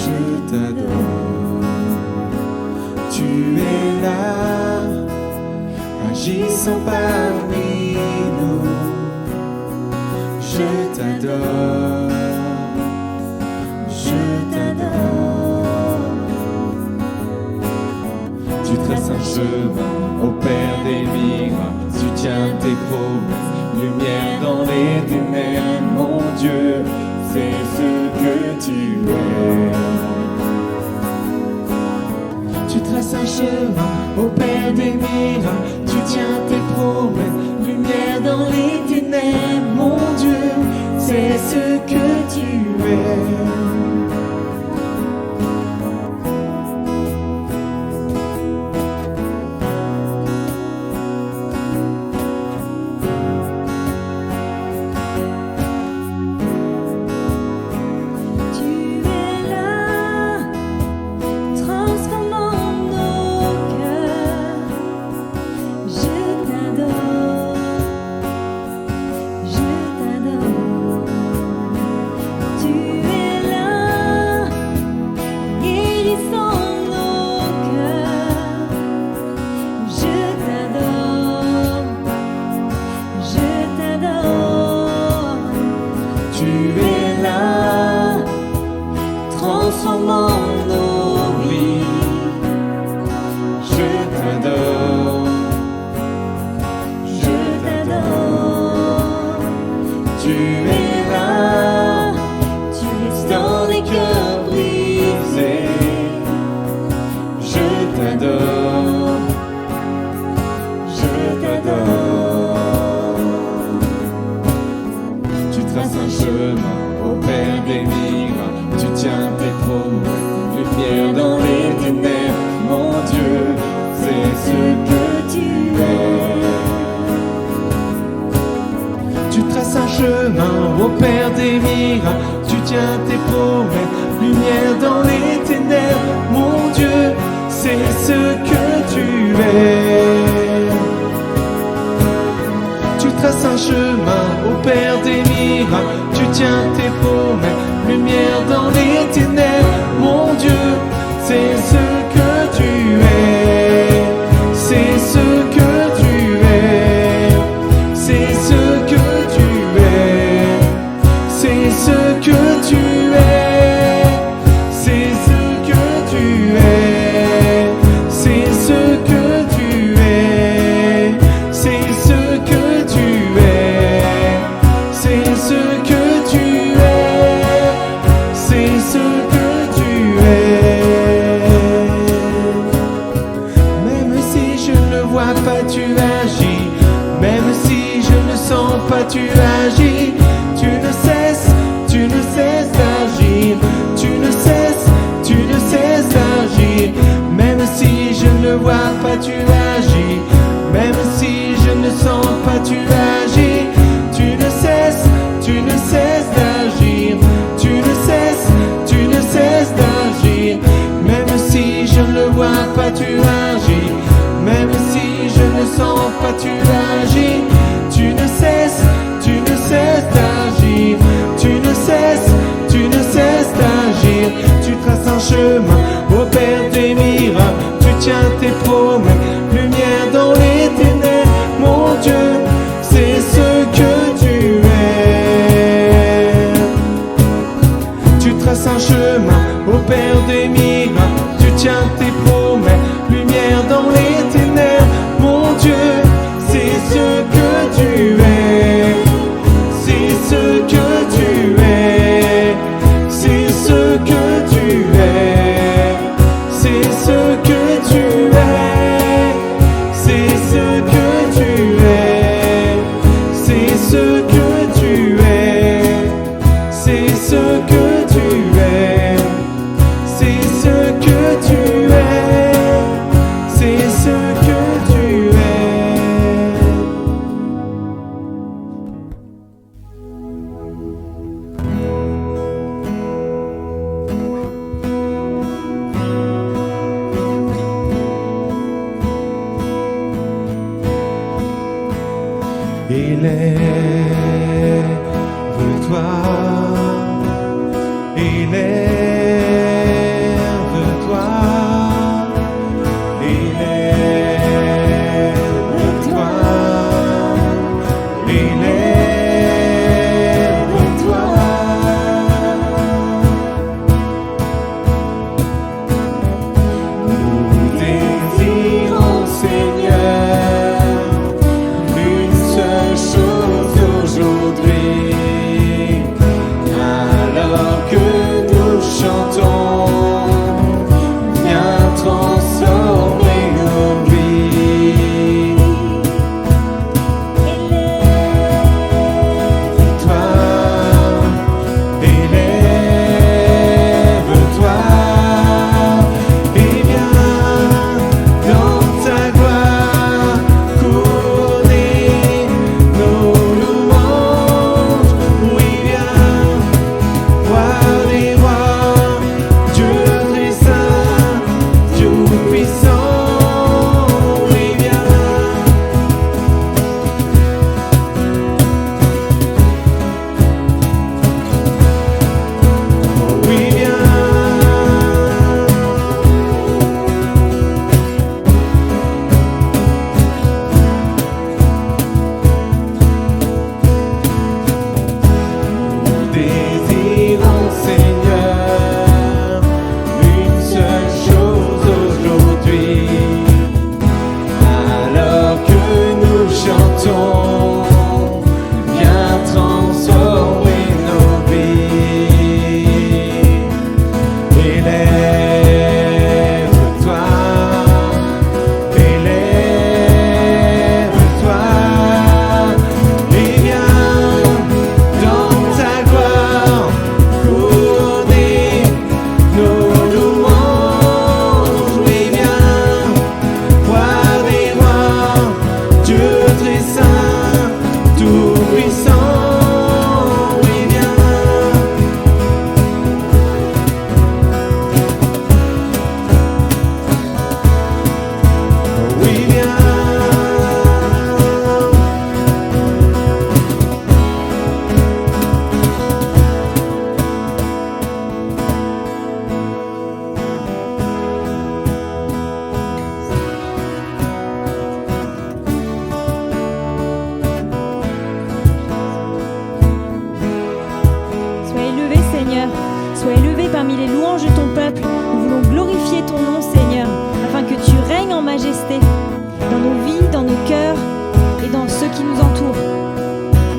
je t'adore. Tu es là, agissant parmi nous. Je t'adore, je t'adore. Tu traces un chemin, ô Père des miracles. Tu tiens tes promesses, lumière dans les ténèbres. Mon Dieu, c'est ce que tu es. Tu traces un chemin, ô Père des miracles. Tu tiens tes promesses, lumière dans les ténèbres. Mon Dieu, c'est ce que tu es. ce que Élève-toi, élève-toi, élève-toi, élève-toi. Nous désirons, Seigneur, une seule chose aujourd'hui, alors que nous chantons, viens transformer nos vies. Élève-toi, élève-toi, et viens dans ta gloire couronner nos louanges. Oui, viens, roi des rois, Dieu très saint, Dieu puissant. Oui, viens. Oui, viens. Nous désirons, Seigneur, une seule chose aujourd'hui, alors que nous chantons, viens transformer nos vies. Élève-toi, élève-toi, et viens dans ta gloire couronner nos louanges. Oui, viens, roi des rois, Dieu très saint, tout puissant. Oui, viens. Oui, viens. Sois élevé, Seigneur. Sois élevé parmi les louanges de ton peuple. Nous voulons glorifier ton nom, Seigneur, afin que tu règnes en majesté dans nos vies, dans nos cœurs et dans ceux qui nous entourent.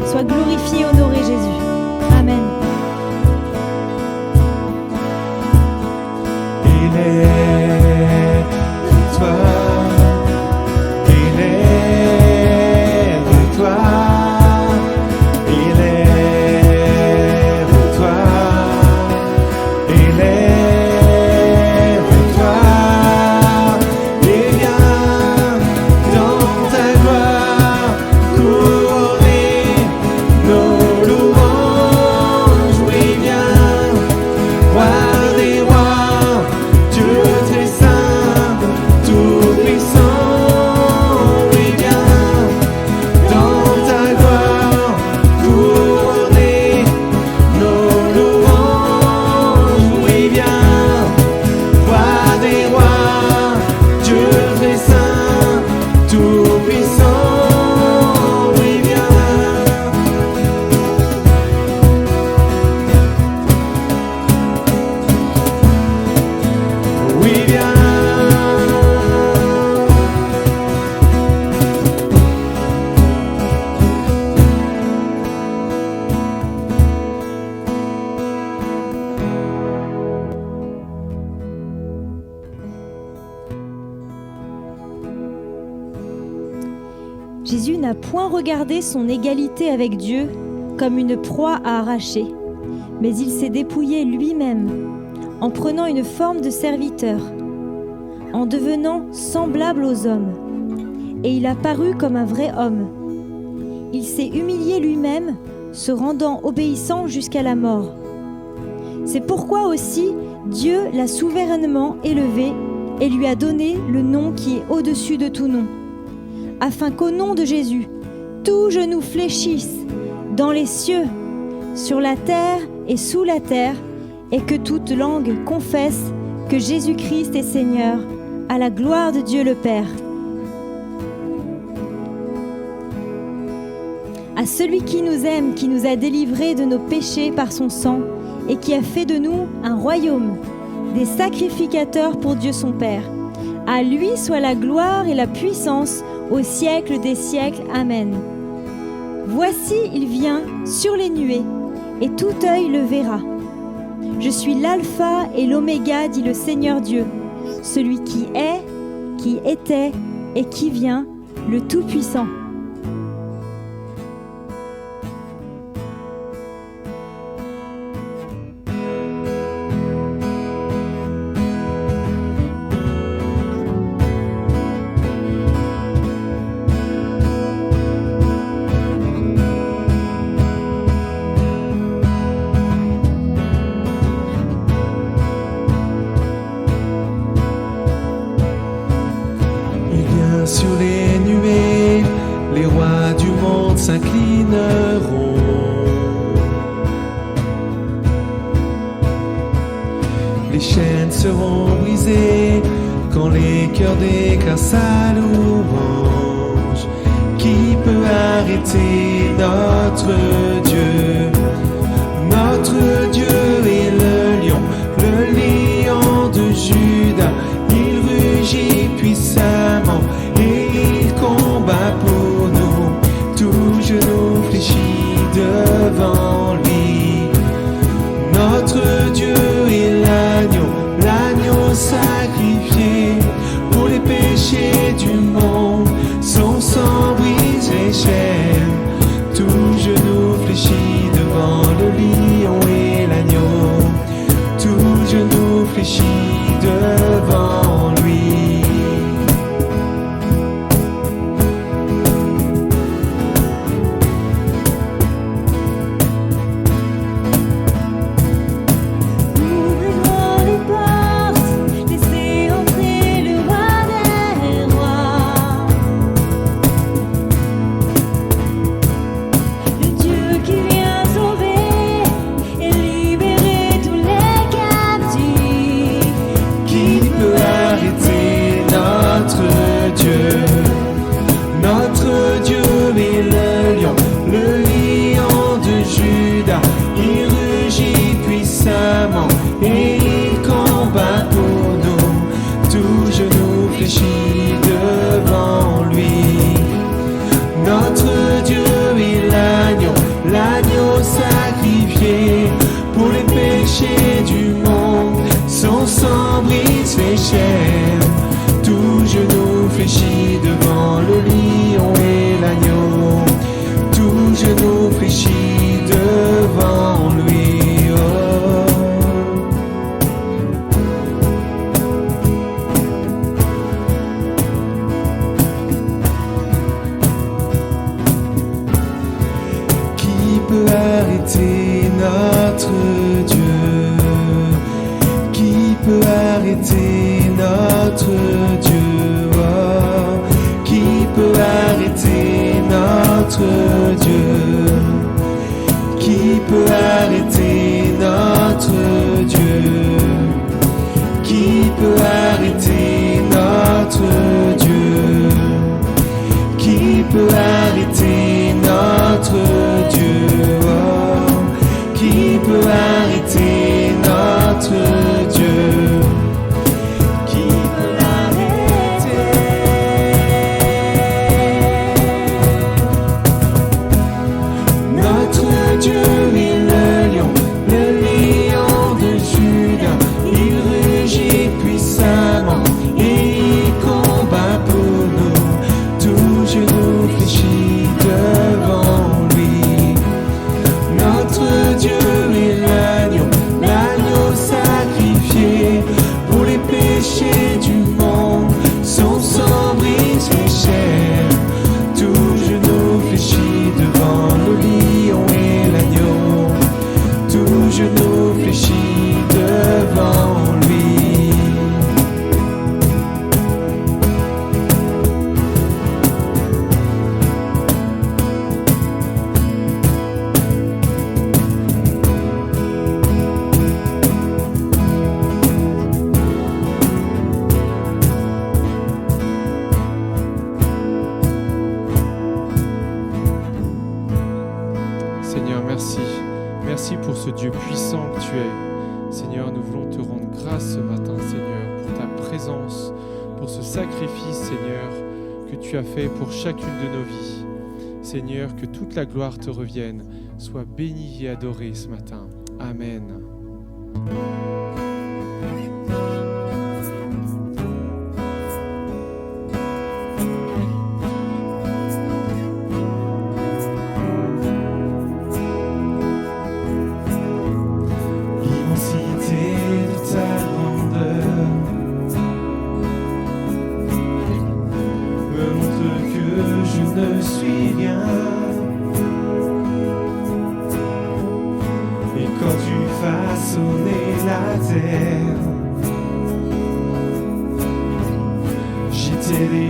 Sois glorifié, honoré, Jésus. Amen. Élève-toi, élève-toi, élève-toi, élève-toi, et viens dans ta gloire couronner nos louanges. Oui, viens, roi des rois, Dieu très saint, tout puissant. Oui, viens dans ta gloire couronner nos louanges. Oui, viens, roi des rois, Dieu très saint, tout puissant. Oui, viens. Oui, viens. Jésus n'a point regardé son égalité avec Dieu comme une proie à arracher, mais il s'est dépouillé lui-même en prenant une forme de serviteur, en devenant semblable aux hommes. Et il a paru comme un vrai homme. Il s'est humilié lui-même, se rendant obéissant jusqu'à la mort. C'est pourquoi aussi Dieu l'a souverainement élevé et lui a donné le nom qui est au-dessus de tout nom, afin qu'au nom de Jésus, tout genou fléchisse dans les cieux, sur la terre et sous la terre, et que toute langue confesse que Jésus-Christ est Seigneur, à la gloire de Dieu le Père. À celui qui nous aime, qui nous a délivrés de nos péchés par son sang, et qui a fait de nous un royaume, des sacrificateurs pour Dieu son Père. À lui soit la gloire et la puissance au siècle des siècles. Amen. Voici, il vient sur les nuées, et tout œil le verra. Je suis l'alpha et l'oméga, dit le Seigneur Dieu, celui qui est, qui était et qui vient, le Tout-Puissant. Sur les nuées, les rois du monde s'inclineront. Les chaînes seront brisées quand les cœurs déclarent sa louange. Qui peut arrêter notre Dieu? Notre Dieu est le lion de Juda. Il rugit puissamment. Pour nous, tout genou fléchit devant lui. Notre Dieu est l'agneau sacrifié pour les péchés du monde. Son sang brise les chaînes. Tout genou fléchit devant le lion et l'agneau. Tout genou fléchit devant lui. Devant lui, notre Dieu est l'agneau sacrifié pour les péchés du monde. Son sang brise les chaînes. Tout genou fléchit devant le lion et l'agneau. Tout genou fléchit devant lui. Arrêter notre Dieu? Qui peut arrêter notre Dieu? Oh, qui peut arrêter notre Dieu? Qui peut arrêter notre Dieu? Qui peut arrêter notre Dieu? Qui peut arrêter notre Dieu? Qui peut arrêter notre Dieu? Qui peut l'arrêter? Notre Dieu est le lion de Juda. Il rugit puissamment et il combat pour nous. Tout genou fléchit merci. Merci pour ce Dieu puissant que tu es. Seigneur, nous voulons te rendre grâce ce matin, Seigneur, pour ta présence, pour ce sacrifice, Seigneur, que tu as fait pour chacune de nos vies. Seigneur, que toute la gloire te revienne. Sois béni et adoré ce matin. Amen.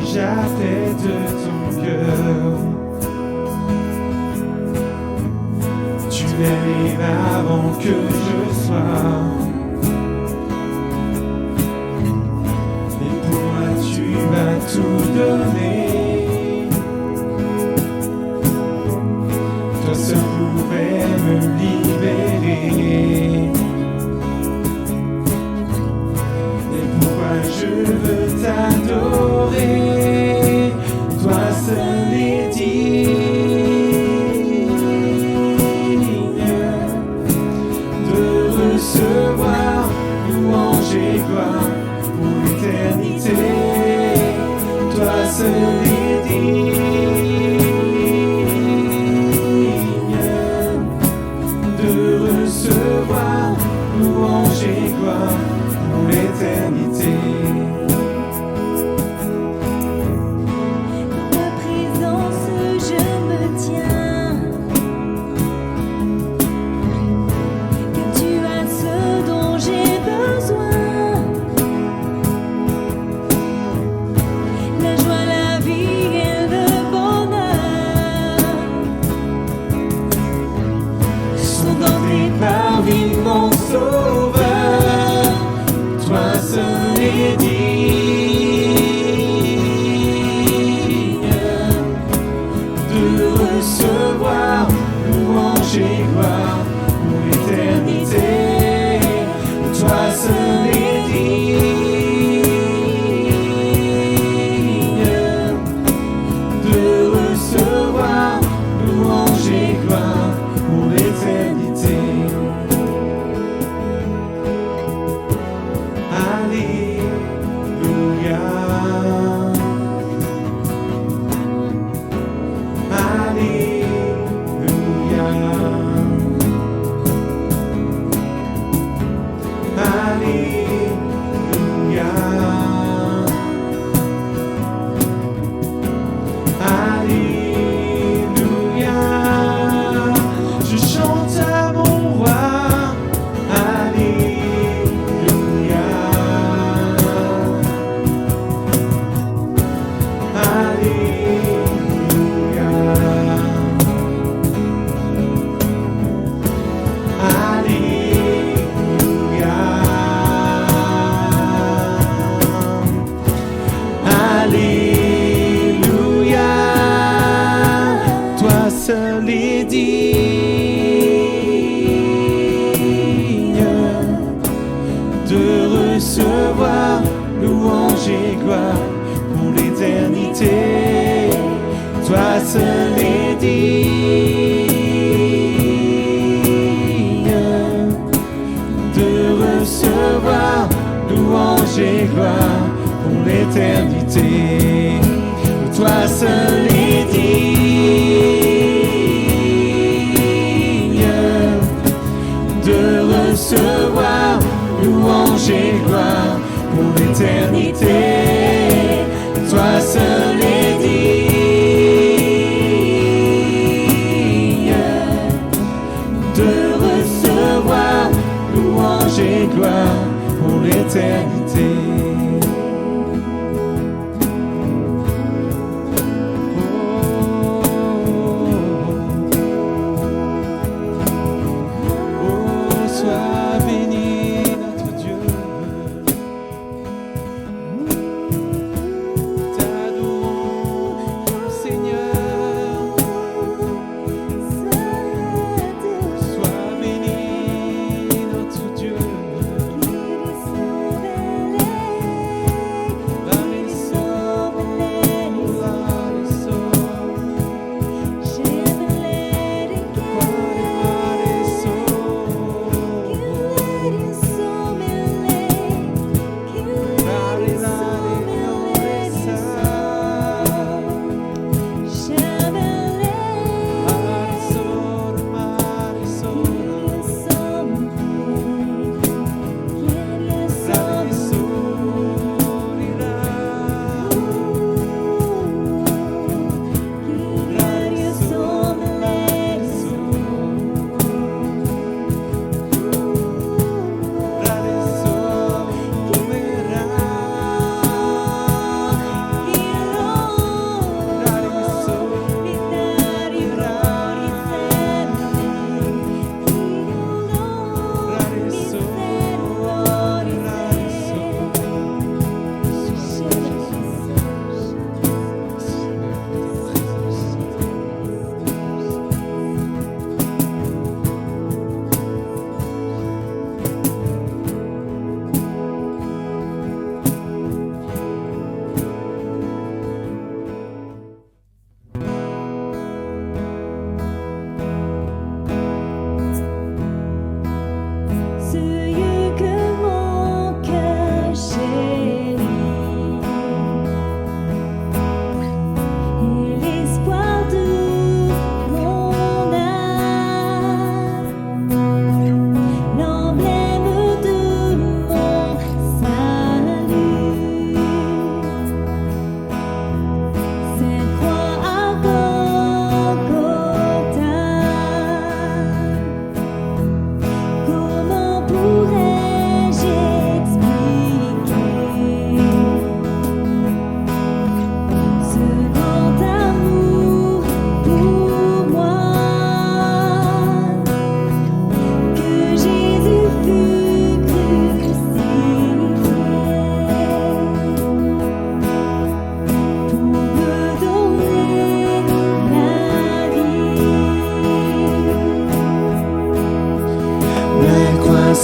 Déjà près de ton cœur, tu m'aimes avant que je sois, et pour moi tu m'as tout donné. Toi seul pouvais me libérer, et pourquoi je veux t'adorer. Toi seul est digne de recevoir louange et gloire pour l'éternité. Toi seul est digne de recevoir louange et gloire pour l'éternité.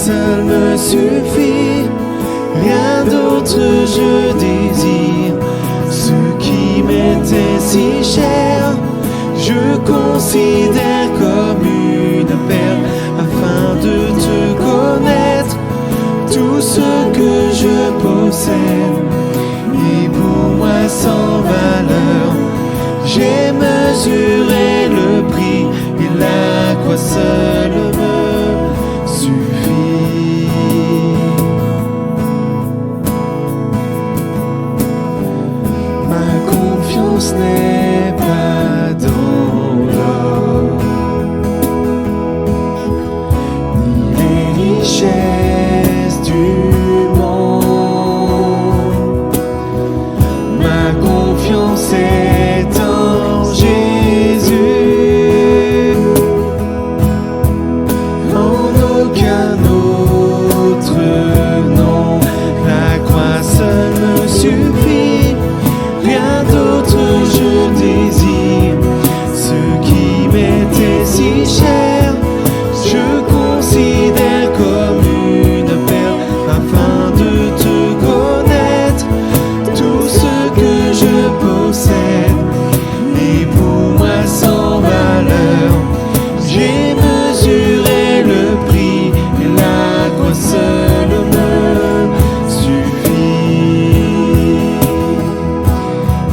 seul me suffit, rien d'autre je désire. Ce qui m'était si cher, je considère comme une perle, afin de te connaître. Tout ce que je possède est pour moi sans valeur. J'ai mesuré le prix et la croix seule me suffit. Ma confiance n'est pas dans l'or, ni les richesses du monde. Ma confiance est en Jésus, en aucun autre nom. La croix seule me suffit, rien d'autre je désire. Ce qui m'était si cher, je considère comme une perle, afin de te connaître. Tout ce que je possède est pour moi sans valeur. J'ai mesuré le prix et la croix seule me suffit.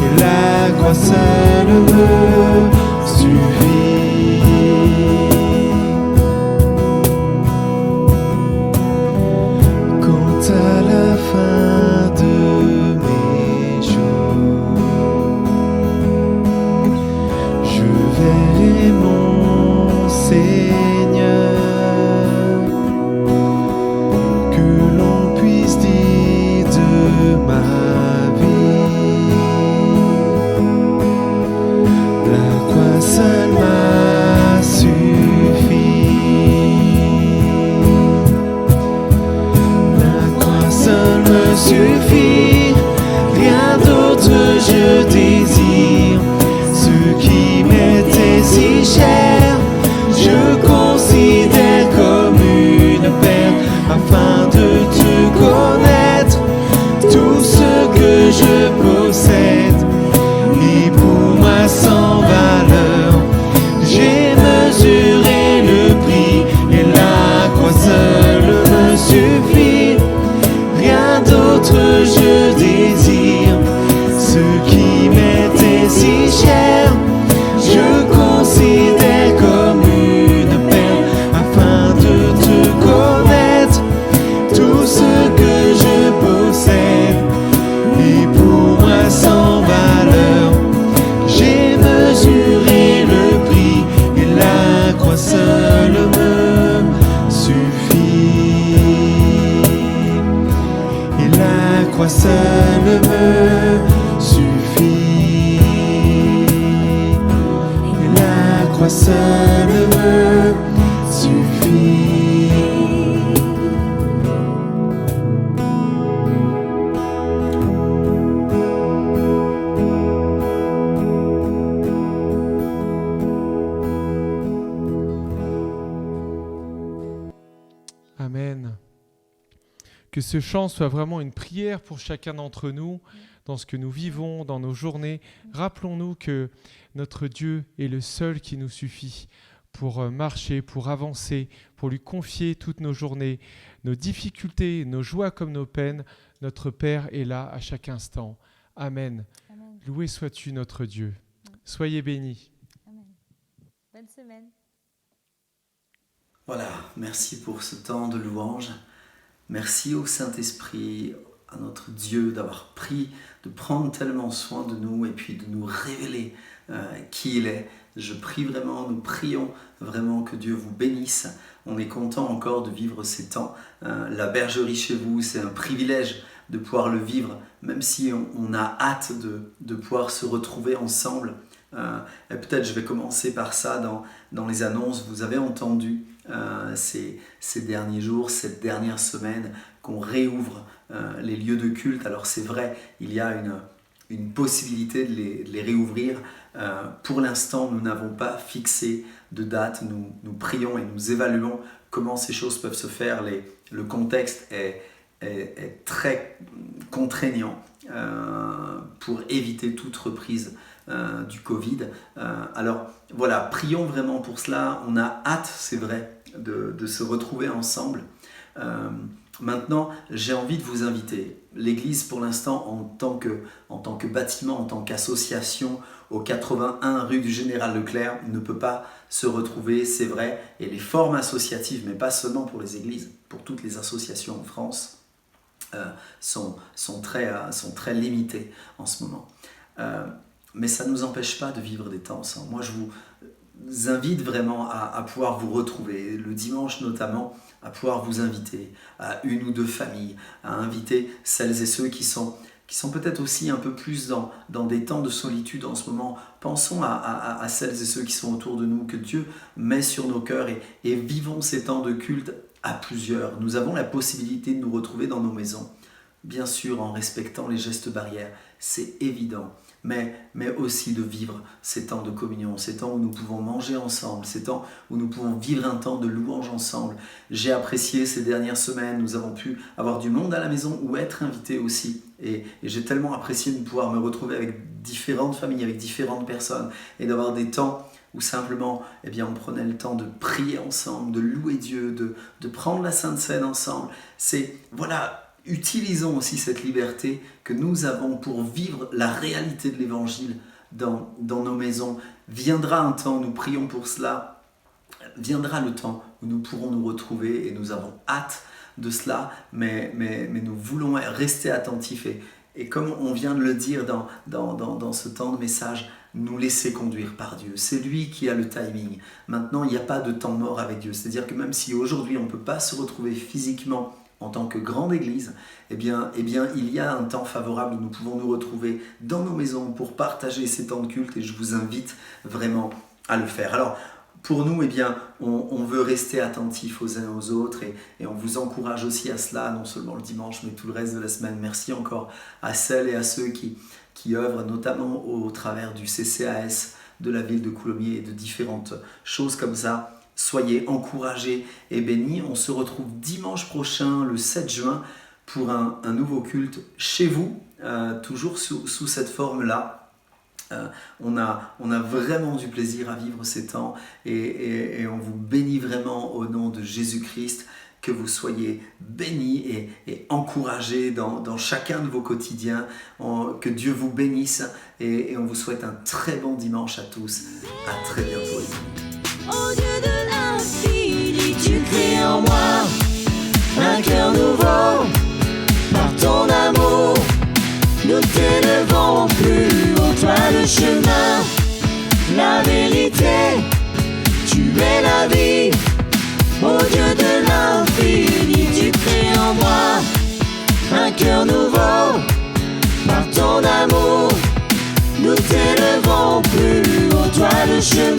Et la croix seule me suffit. Quant à la fin de mes jours, je verrai mon Seigneur. Que l'on puisse dire de ma vie, la croix seule m'a suffi. La croix seule me suffit, rien d'autre je désire. Ce qui m'était si cher, je considère comme une perle, afin de te connaître. Tout ce que je possède est pour moi sans valeur. J'ai mesuré le prix et la croix seule me suffit. Rien d'autre je désire. Ce qui m'était si cher, je considère comme une perle, afin de te connaître. Tout ce que je possède est pour moi sans valeur. J'ai mesuré le prix et la croix seule me suffit. Et la croix seule me suffit. Et la croix seule me suffit. Amen. Que ce chant soit vraiment une prière pour chacun d'entre nous, dans ce que nous vivons, dans nos journées. Rappelons-nous que notre Dieu est le seul qui nous suffit pour marcher, pour avancer, pour lui confier toutes nos journées, nos difficultés, nos joies comme nos peines. Notre Père est là à chaque instant. Amen. Amen. Loué sois-tu notre Dieu. Soyez bénis. Amen. Bonne semaine. Voilà, merci pour ce temps de louange. Merci au Saint-Esprit, à notre Dieu, d'avoir pris, de prendre tellement soin de nous et puis de nous révéler qui il est. Je prie vraiment, nous prions vraiment que Dieu vous bénisse. On est content encore de vivre ces temps. La bergerie chez vous, c'est un privilège de pouvoir le vivre, même si on a hâte de pouvoir se retrouver ensemble. Et peut-être je vais commencer par ça dans les annonces. Vous avez entendu ces derniers jours, cette dernière semaine, qu'on réouvre les lieux de culte. Alors c'est vrai, il y a une possibilité de les réouvrir. Pour l'instant, nous n'avons pas fixé date, nous prions et nous évaluons comment ces choses peuvent se faire. Le contexte est très contraignant pour éviter toute reprise du Covid. Alors voilà, prions vraiment pour cela. On a hâte, c'est vrai, de se retrouver ensemble. Maintenant, j'ai envie de vous inviter. L'Église, pour l'instant, en tant que bâtiment, en tant qu'association, au 81 rue du Général Leclerc, ne peut pas se retrouver, c'est vrai. Et les formes associatives, mais pas seulement pour les églises, pour toutes les associations en France, sont très limitées en ce moment. Mais ça ne nous empêche pas de vivre des temps ensemble. Moi, je vous invite vraiment à pouvoir vous retrouver, le dimanche notamment, à pouvoir vous inviter à une ou deux familles, à inviter celles et ceux qui sont peut-être aussi un peu plus dans des temps de solitude en ce moment. Pensons à celles et ceux qui sont autour de nous, que Dieu met sur nos cœurs et vivons ces temps de culte à plusieurs. Nous avons la possibilité de nous retrouver dans nos maisons, bien sûr en respectant les gestes barrières, c'est évident. Mais aussi de vivre ces temps de communion, ces temps où nous pouvons manger ensemble, ces temps où nous pouvons vivre un temps de louange ensemble. J'ai apprécié ces dernières semaines, nous avons pu avoir du monde à la maison ou être invités aussi. Et j'ai tellement apprécié de pouvoir me retrouver avec différentes familles, avec différentes personnes, et d'avoir des temps où simplement on prenait le temps de prier ensemble, de louer Dieu, de prendre la Sainte Seine ensemble. Utilisons aussi cette liberté que nous avons pour vivre la réalité de l'Évangile dans nos maisons. Viendra un temps, nous prions pour cela, viendra le temps où nous pourrons nous retrouver et nous avons hâte de cela, mais nous voulons rester attentifs et comme on vient de le dire dans ce temps de message, nous laisser conduire par Dieu. C'est lui qui a le timing. Maintenant, il n'y a pas de temps mort avec Dieu. C'est-à-dire que même si aujourd'hui on ne peut pas se retrouver physiquement en tant que grande église, il y a un temps favorable où nous pouvons nous retrouver dans nos maisons pour partager ces temps de culte et je vous invite vraiment à le faire. Alors, pour nous, on veut rester attentifs aux uns aux autres et on vous encourage aussi à cela, non seulement le dimanche, mais tout le reste de la semaine. Merci encore à celles et à ceux qui œuvrent, notamment au travers du CCAS de la ville de Coulommiers et de différentes choses comme ça. Soyez encouragés et bénis. On se retrouve dimanche prochain, le 7 juin, pour un nouveau culte chez vous, toujours sous cette forme-là. On a vraiment du plaisir à vivre ces temps et on vous bénit vraiment au nom de Jésus-Christ. Que vous soyez bénis et encouragés dans chacun de vos quotidiens. Que Dieu vous bénisse et on vous souhaite un très bon dimanche à tous. À très bientôt. Au Dieu de l'infini, tu crées en moi un cœur nouveau. Par ton amour, nous t'élevons plus haut, toi le chemin, la vérité, tu es la vie. Au Dieu de l'infini, tu crées en moi un cœur nouveau. Par ton amour, nous t'élevons plus haut, toi le chemin.